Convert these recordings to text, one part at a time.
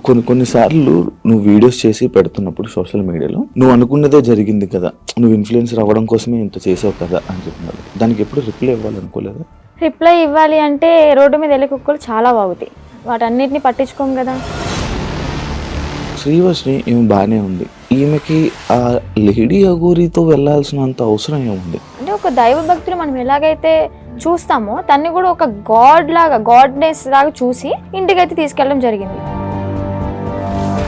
కొన్నిసార్లు నువ్వు వీడియోస్ చేసి పెడుతున్నప్పుడు సోషల్ మీడియాలో నువ్వు అనుకున్నదే జరిగింది కదా, నువ్వు ఇన్ఫ్లుయెన్సర్ అవ్వడం కోసమే ఇంత చేసావు కదా అని చెప్తున్నారు. దానికి ఎప్పుడు రిప్లై ఇవ్వాలనుకోలేదా? రిప్లై ఇవ్వాలి అంటే రోడ్డు మీద వెళ్ళే కుక్కలు చాలా బాగుతాయి, వాటన్నిటిని పట్టించుకోం కదా. శ్రీవర్షిని ఈమె బాగానే ఉంది, ఈమెకి ఆ లేడీ అఘోరితో వెళ్ళాల్సినంత అవసరం ఏముంది? అంటే ఒక దైవ భక్తులు మనం ఎలాగైతే చూస్తామో తన్ని కూడా ఒక గాడ్నెస్ లాగా చూసి ఇంటికైతే తీసుకెళ్ళడం జరిగింది.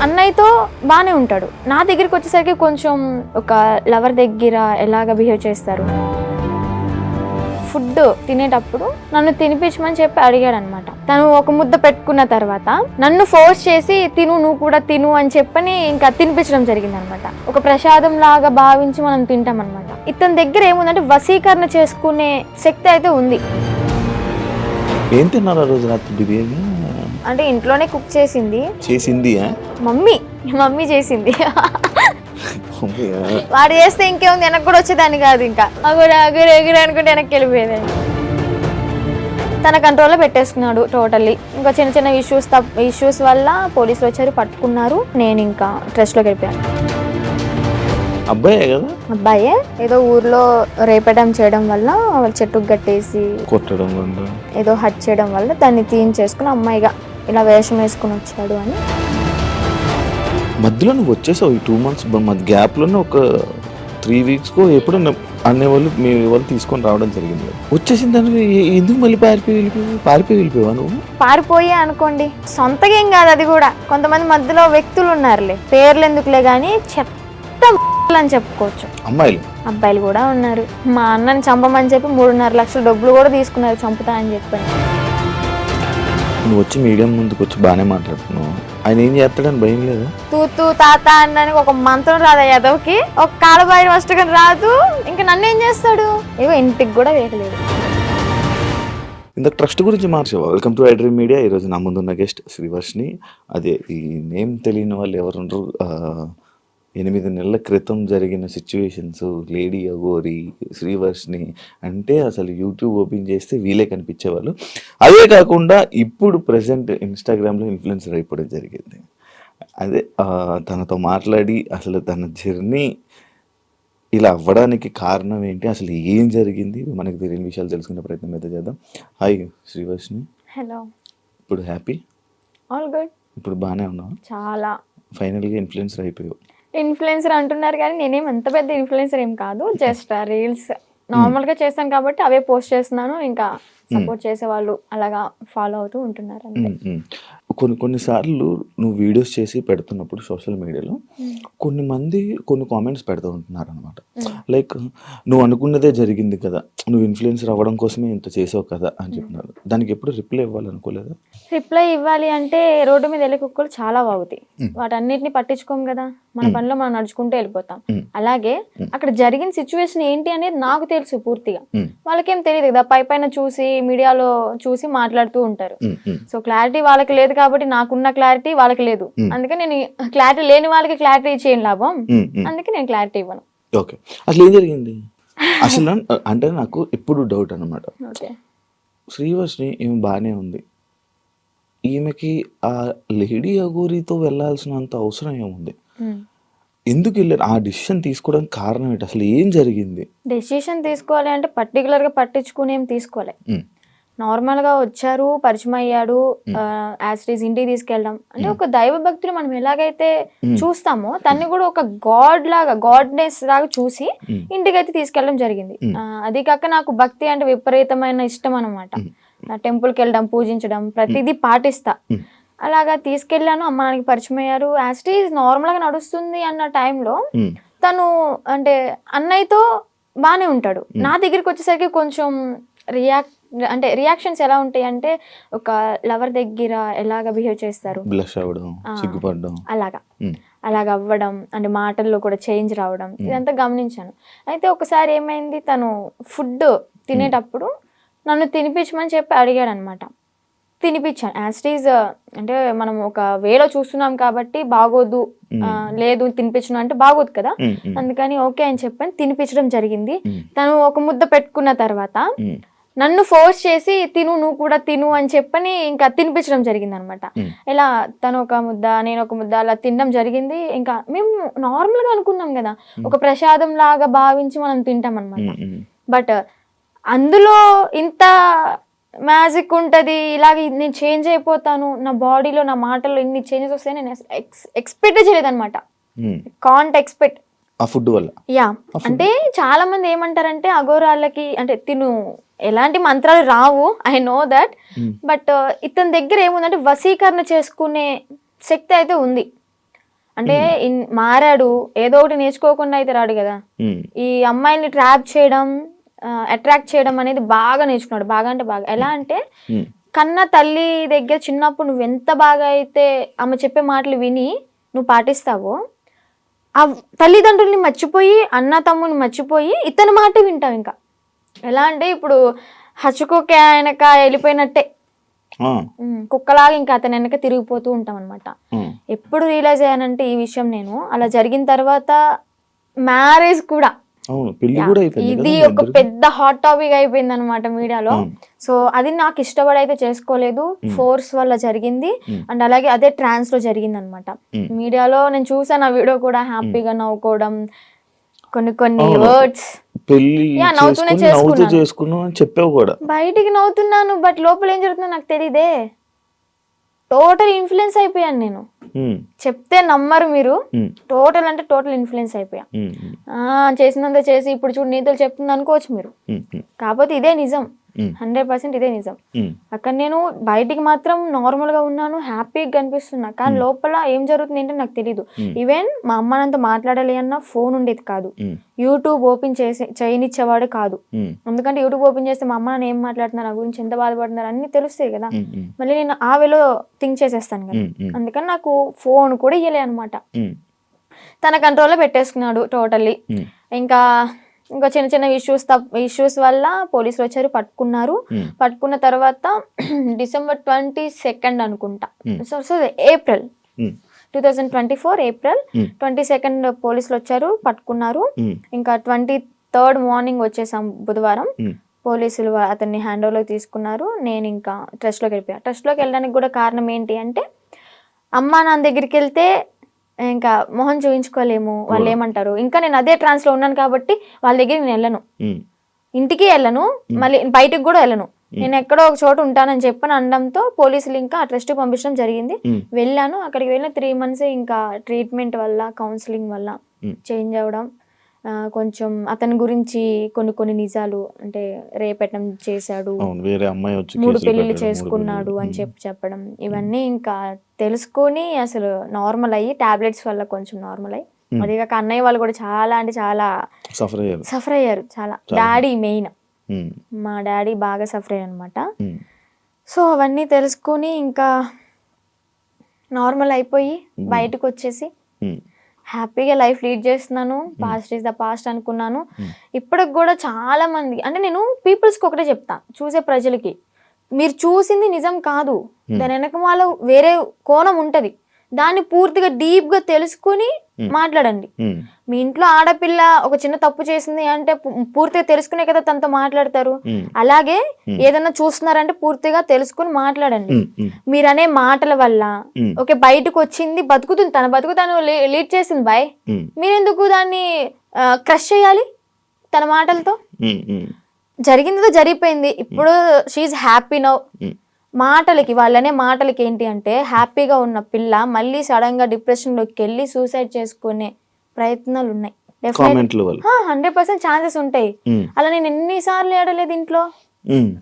అన్నయ్యతో బాగానే ఉంటాడు, నా దగ్గరికి వచ్చేసరికి కొంచెం ఒక లవర్ దగ్గర ఎలాగ బిహేవ్ చేస్తారు. ఫుడ్ తినేటప్పుడు నన్ను తినిపించమని చెప్పి అడిగాడు అనమాట. తను ఒక ముద్ద పెట్టుకున్న తర్వాత నన్ను ఫోర్స్ చేసి నువ్వు కూడా తిను అని చెప్పని ఇంకా తినిపించడం జరిగింది అనమాట. ఒక ప్రసాదం లాగా భావించి మనం తింటాం అనమాట. ఇతని దగ్గర ఏముందంటే వశీకరణ చేసుకునే శక్తి అయితే ఉంది. ఏం తిన్నారు ఆ రోజు రాత్రి? బిర్యానీ అంటే ఇంట్లోనే కుక్ చేసింది మమ్మీ చేసింది. వాడు చేస్తే ఇంకేముంది, వెనక్కి కూడా వచ్చేదాన్ని కాదు. ఇంకా అగురు అనుకుంటే వెనక్కి వెళ్ళిపోయేదాన్ని. తన కంట్రోల్లో పెట్టేసుకున్నాడు టోటల్లీ. ఇంకా చిన్న చిన్న ఇష్యూస్ వల్ల పోలీసులు వచ్చారు, పట్టుకున్నారు. నేను ఇంకా ట్రస్ట్లోకి వెళ్ళిపోయాను. అబ్బాయే ఏదో ఊర్లో రేపడం చేయడం వల్ల చెట్టుకు కట్టేసి కొట్టడం వల్ల ఏదో హట్ చేయడం వల్ల దాన్ని తీయించేసుకుని అమ్మాయిగా ఇలా వేషం వేసుకుని వచ్చాడు అని. మధ్యలో నువ్వు వచ్చేసావు ఈ 2 months మధ్య గ్యాప్లోనే ఒక 3 weeks ఎప్పుడు అనేవాళ్ళు మీ వాళ్ళు తీసుకొని రావడం జరిగింది. వచ్చేసిన దానికి ఎందుకు మళ్ళీ పారిపోయి వెళ్ళిపోయావా నువ్వు? పారిపోయే అనుకోండి, సొంతగా ఏం కాదు అది కూడా. కొంతమంది మధ్యలో వ్యక్తులు ఉన్నారులే, పేర్లు ఎందుకులే కానీ చెత్త అని చెప్పుకోవచ్చు. అబ్బాయిలు కూడా ఉన్నారు. మా అన్నని చంపమని చెప్పి 3.5 లక్షల డబ్బులు కూడా తీసుకున్నారు చంపుతా అని చెప్పి. నువ్వు వచ్చి మీడియం ముందుకు వచ్చి బాగానే మాట్లాడుతున్నావు, ఆయన ఏం చేస్తాడని భయం లేదు? తూ తాత అన్నానికి ఒక మంత్రం రాదా యాదవ్కి, ఒక కాలబాయి వస్తుగా రాదు, ఇంకా నన్ను ఏం చేస్తాడు? ఏవో ఇంటికి కూడా వేయలేదు. ఇంత ట్రస్ట్ గురించి మార్చావా? Welcome to iDream Media. ఈరోజు నా ముందున్న గెస్ట్ శ్రీవర్షిని. అదే ఈ నేమ్ తెలియని వాళ్ళు ఎవరుండ్రు, 8 నెలల క్రితం జరిగిన సిచ్యువేషన్స్, లేడీ అఘోరి, శ్రీవర్షిని అంటే అసలు యూట్యూబ్ ఓపెన్ చేస్తే వీలే కనిపించేవాళ్ళు. అదే కాకుండా ఇప్పుడు ప్రజెంట్ ఇన్స్టాగ్రామ్లో ఇన్ఫ్లుయెన్సర్ అయిపోవడం జరిగింది. అదే తనతో మాట్లాడి అసలు తన జర్నీ ఇలా అవ్వడానికి కారణం ఏంటి, అసలు ఏం జరిగింది, మనకు తెలియని విషయాలు తెలుసుకునే ప్రయత్నం అయితే చేద్దాం. హాయ్ శ్రీవర్షిని. హలో. ఇప్పుడు హ్యాపీ? All good. ఇప్పుడు బాగానే ఉన్నావు? చాలా. ఫైనల్గా ఇన్ఫ్లుయెన్సర్ అయిపోయావు. ఇన్ఫ్లుయెన్సర్ అంటున్నారు కానీ నేనేం అంత పెద్ద ఇన్ఫ్లుయెన్సర్ ఏం కాదు, జస్ట్ రీల్స్ నార్మల్గా చేస్తాను కాబట్టి అవే పోస్ట్ చేస్తున్నాను. ఇంకా సపోర్ట్ చేసే వాళ్ళు అలాగా ఫాలో అవుతూ ఉంటున్నారు అంతే. కొన్నిసార్లు నువ్వు వీడియోస్ చేసి పెడుతున్నప్పుడు సోషల్ మీడియాలో కొన్ని కామెంట్స్ పెడుతూ ఉంటున్నారు అనమాట. లైక్ నువ్వు అనుకున్నదే జరిగింది కదా, నువ్వు ఇన్ఫ్లుయెన్సర్ అవ్వడం కోసమే ఇంత చేసావు కదా అని చెప్తున్నారు. దానికి ఎప్పుడు రిప్లై ఇవ్వాలనుకోలేదా? రిప్లై ఇవ్వాలి అంటే రోడ్డు మీద వెళ్ళే కుక్కలు చాలా బాగుతాయి, వాటన్నిటిని పట్టించుకోం కదా. మన పనిలో మనం నడుచుకుంటూ వెళ్ళిపోతాం. అలాగే అక్కడ జరిగిన సిచ్యువేషన్ ఏంటి అనేది నాకు తెలుసు పూర్తిగా, వాళ్ళకేం తెలియదు కదా. పైన చూసి మీడియాలో చూసి మాట్లాడుతూ ఉంటారు. సో క్లారిటీ వాళ్ళకి లేదు కాబట్టి నాకున్న క్లారిటీ వాళ్ళకి లేదు. అందుకే నేను క్లారిటీ లేని వాళ్ళకి క్లారిటీ చేయను లాభం, అందుకే నేను క్లారిటీ ఇవ్వను. ఓకే, అసలు ఏం జరిగింది అసలు అంటే నాకు ఎప్పుడు డౌట్ అనమాట. శ్రీవర్షిని ఈమె బాగానే ఉంది, ఈమెకి ఆ లేడీ అఘోరితో వెళ్ళాల్సినంత అవసరం ఏముంది? ఎందుకు వెళ్ళారు? ఆ డిసిషన్ తీసుకోవడానికి కారణం ఏంటి? అసలు ఏం జరిగింది? డెసిషన్ తీసుకోవాలి అంటే పర్టికులర్ గా పట్టించుకుని ఏం తీసుకోవాలి. నార్మల్ గా వచ్చారు, పరిచయం అయ్యాడు, యాజ్ ఇంటికి తీసుకెళ్ళడం. అంటే ఒక దైవ భక్తులు మనం ఎలాగైతే చూస్తామో తన్ని కూడా ఒక గాడ్నెస్ లాగా చూసి ఇంటికైతే తీసుకెళ్ళడం జరిగింది. అది కాక నాకు భక్తి అంటే విపరీతమైన ఇష్టం అనమాట. టెంపుల్కి వెళ్ళడం, పూజించడం, ప్రతిదీ పాటిస్తా. అలాగా తీసుకెళ్ళాను, అమ్మ నాన్నకి పరిచయం అయ్యారు. యాజ్ నార్మల్ గా నడుస్తుంది అన్న టైంలో తను అంటే అన్నయ్యతో బాగానే ఉంటాడు, నా దగ్గరికి వచ్చేసరికి కొంచెం రియాక్షన్స్ ఎలా ఉంటాయి అంటే ఒక లవర్ దగ్గర ఎలాగ బిహేవ్ చేస్తారు, అలాగ అవ్వడం, అంటే మాటల్లో కూడా చేంజ్ రావడం, ఇదంతా గమనించాను. అయితే ఒకసారి ఏమైంది, తను ఫుడ్ తినేటప్పుడు నన్ను తినిపించమని చెప్పి అడిగాడు అనమాట. తినిపించాను. యాజ్ అంటే మనం ఒక వేలో చూస్తున్నాం కాబట్టి బాగోదు, లేదు తినిపించను అంటే బాగోదు కదా, అందుకని ఓకే అని చెప్పని తినిపించడం జరిగింది. తను ఒక ముద్ద పెట్టుకున్న తర్వాత నన్ను ఫోర్స్ చేసి తిను, నువ్వు కూడా తిను అని చెప్పని ఇంకా తినిపించడం జరిగింది అనమాట. ఇలా తను ఒక ముద్ద, నేను ఒక ముద్ద అలా తినడం జరిగింది. ఇంకా మేము నార్మల్ గా అనుకున్నాం కదా, ఒక ప్రసాదం లాగా భావించి మనం తింటాం అనమాట. బట్ అందులో ఇంత మ్యాజిక్ ఉంటది, ఇలాగ నేను చేంజ్ అయిపోతాను, నా బాడీలో నా మాటల్లో ఇన్ని చేంజెస్ వస్తాయి నేను ఎక్స్పెక్ట్ చేయలేదు అనమాట. కాంట్ ఎక్స్పెక్ట్ ఆ ఫుడ్ వల్ల. యా, అంటే చాలా మంది ఏమంటారంటే అఘోరాలకి అంటే తిను ఎలాంటి మంత్రాలు రావు, ఐ నో దట్. బట్ ఇతని దగ్గర ఏముందంటే వశీకరణ చేసుకునే శక్తి అయితే ఉంది. అంటే మారాడు, ఏదో ఒకటి నేర్చుకోకుండా అయితే రాడు కదా. ఈ అమ్మాయిని ట్రాప్ చేయడం, అట్రాక్ట్ చేయడం అనేది బాగా నేర్చుకున్నాడు. బాగా అంటే బాగా. ఎలా అంటే కన్న తల్లి దగ్గర చిన్నప్పుడు నువ్వు ఎంత బాగా అయితే ఆమె చెప్పే మాటలు విని నువ్వు పాటిస్తావో, ఆ తల్లిదండ్రుల్ని మర్చిపోయి, అన్న తమ్ముని మర్చిపోయి ఇతని మాట వింటావు. ఇంకా ఎలా అంటే ఇప్పుడు హచ్చుకోక వెనక వెళ్ళిపోయినట్టే, కుక్కలాగా ఇంకా అతని వెనక తిరిగిపోతూ ఉంటాం అనమాట. ఎప్పుడు రియలైజ్ అయ్యానంటే ఈ విషయం నేను, అలా జరిగిన తర్వాత మ్యారేజ్ కూడా, ఇది ఒక పెద్ద హాట్ టాపిక్ అయిపోయింది అనమాట మీడియాలో. సో అది నాకు ఇష్టపడి అయితే చేసుకోలేదు, ఫోర్స్ వల్ల జరిగింది. అండ్ అలాగే అదే ట్రాన్స్ లో జరిగింది అనమాట. మీడియాలో నేను చూసాను ఆ వీడియో కూడా, హ్యాపీగా నవ్వుకోవడం, కొన్ని వర్డ్స్ నవ్వుతూనే చేసుకున్నాను, బయటికి నవ్వుతున్నాను, బట్ లోపల ఏం జరుగుతుందో నాకు తెలియదే. టోటల్ ఇన్ఫ్లుయెన్స్ అయిపోయాను నేను. చెప్తే నమ్మరు మీరు, టోటల్ అంటే టోటల్ ఇన్ఫ్లుయెన్స్ అయిపోయా. చేసినంత చేసి ఇప్పుడు చూడు నీతులు చెప్తుంది అనుకోవచ్చు మీరు, కాకపోతే ఇదే నిజం, 100% ఇదే నిజం. అక్కడ నేను బయటికి మాత్రం నార్మల్ గా ఉన్నాను, హ్యాపీగా కనిపిస్తున్నా, కానీ లోపల ఏం జరుగుతుంది ఏంటో నాకు తెలీదు. ఈవెన్ మా అమ్మనంతా మాట్లాడాలి అన్న ఫోన్ ఉండేది కాదు, యూట్యూబ్ ఓపెన్ చేయనిచ్చేవాడు కాదు. ఎందుకంటే యూట్యూబ్ ఓపెన్ చేస్తే మా అమ్మ నన్ను ఏం మాట్లాడుతున్నారు, నా గురించి ఎంత బాధపడుతున్నారు అన్ని తెలుస్తాయి కదా. మళ్ళీ నేను ఆ వేలో థింక్ చేసేస్తాను కదా, అందుకని నాకు ఫోన్ కూడా ఇయ్యలే అనమాట. తన కంట్రోల్లో పెట్టేసుకున్నాడు టోటల్లీ. ఇంకా చిన్న చిన్న ఇష్యూస్ వల్ల పోలీసులు వచ్చారు, పట్టుకున్నారు. పట్టుకున్న తర్వాత డిసెంబర్ 22 అనుకుంటా, సో ఏప్రిల్ 2024 ఏప్రిల్ 22 పోలీసులు వచ్చారు, పట్టుకున్నారు. ఇంకా 23rd మార్నింగ్ వచ్చేసాం బుధవారం. పోలీసులు అతన్ని హ్యాండ్ ఓవర్లోకి తీసుకున్నారు. నేను ఇంకా ట్రస్ట్లోకి వెళ్ళిపోయా. ట్రస్ట్లోకి వెళ్ళడానికి కూడా కారణం ఏంటి అంటే, అమ్మ నాన్న దగ్గరికి వెళ్తే ఇంకా మొహం చూపించుకోలేము, వాళ్ళు ఏమంటారు. ఇంకా నేను అదే ట్రాన్స్ లో ఉన్నాను కాబట్టి వాళ్ళ దగ్గరికి నేను వెళ్ళను, ఇంటికి వెళ్ళను, మళ్ళీ బయటకు కూడా వెళ్ళను. నేను ఎక్కడో ఒక చోట ఉంటానని చెప్పని అనడంతో పోలీసులు ఇంకా ఆ ట్రస్ట్ పంపించడం జరిగింది. వెళ్ళాను. అక్కడికి వెళ్ళిన 3 months ఇంకా ట్రీట్మెంట్ వల్ల, కౌన్సిలింగ్ వల్ల చేంజ్ అవ్వడం, కొంచెం అతని గురించి కొన్ని నిజాలు, అంటే రేపెట్టడం చేశాడు, 3 పెళ్లిళ్ళు చేసుకున్నాడు అని చెప్పడం, ఇవన్నీ ఇంకా తెలుసుకొని అసలు నార్మల్ అయ్యి, టాబ్లెట్స్ వల్ల కొంచెం నార్మల్ అయ్యి, అదే కాక అన్నయ్య వాళ్ళు కూడా చాలా అంటే చాలా సఫర్ అయ్యారు. చాలా డాడీ మెయిన్, మా డాడీ బాగా సఫర్ అయ్యారు అనమాట. సో అవన్నీ తెలుసుకొని ఇంకా నార్మల్ అయిపోయి బయటకు వచ్చేసి హ్యాపీగా లైఫ్ లీడ్ చేస్తున్నాను. పాస్ట్ ఈజ్ ద పాస్ట్ అనుకున్నాను. ఇప్పటికి కూడా చాలా మంది, అంటే నేను పీపుల్స్కి ఒకటే చెప్తా, చూసే ప్రజలకి, మీరు చూసింది నిజం కాదు, దాని వెనక వాళ్ళ వేరే కోణం ఉంటది, దాన్ని పూర్తిగా డీప్ గా తెలుసుకుని మాట్లాడండి. మీ ఇంట్లో ఆడపిల్ల ఒక చిన్న తప్పు చేసింది అంటే పూర్తిగా తెలుసుకునే కదా తనతో మాట్లాడతారు. అలాగే ఏదన్నా చూస్తున్నారంటే పూర్తిగా తెలుసుకుని మాట్లాడండి. మీరనే మాటల వల్ల ఓకే బయటకు వచ్చింది, బతుకుతుంది, తన బతుకు తను లీడ్ చేసింది బాయ్, మీరెందుకు దాన్ని క్రష్ చేయాలి తన మాటలతో? జరిగిందితో జరిగిపోయింది. ఇప్పుడు షీఈ్ హ్యాపీ నౌ. మాటలకి, వాళ్ళనే మాటలకి ఏంటి అంటే, హ్యాపీగా ఉన్న పిల్ల మళ్ళీ సడన్ గా డిప్రెషన్ లోకి వెళ్ళి సూసైడ్ చేసుకునే ప్రయత్నాలు ఉన్నాయి. 100% ఛాన్సెస్ ఉంటాయి. అలా నేను ఎన్నిసార్లు ఏడలేదు ఇంట్లో,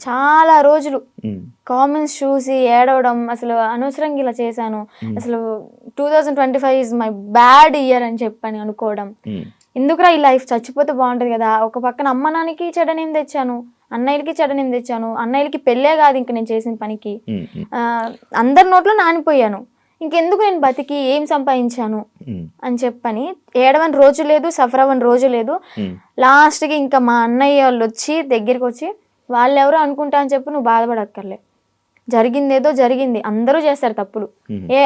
చాలా రోజులు కామెంట్స్ చూసి ఏడవడం, అసలు అనవసరంగా ఇలా చేశాను, అసలు 2025 ఈజ్ మై బ్యాడ్ ఇయర్ అని చెప్పని అనుకోవడం, ఎందుకురా ఈ లైఫ్, చచ్చిపోతే బాగుంటది కదా. ఒక పక్కన అమ్మ నాన్నకి చెడనేం తెచ్చాను, అన్నయ్యలకి చెడనేం తెచ్చాను, అన్నయ్యలకి పెళ్ళే కాదు ఇంక నేను చేసిన పనికి, అందరి నోట్లో నానిపోయాను, ఇంకెందుకు నేను బతికి ఏం సంపాదించాను అని చెప్పని ఏడవని రోజు లేదు, సఫర్ అవ్వని రోజు లేదు. లాస్ట్కి ఇంకా మా అన్నయ్య వాళ్ళు వచ్చి దగ్గరికి వచ్చి, వాళ్ళు ఎవరో అనుకుంటా అని చెప్పి నువ్వు బాధపడక్కర్లే, జరిగిందేదో జరిగింది, అందరూ చేస్తారు తప్పులు,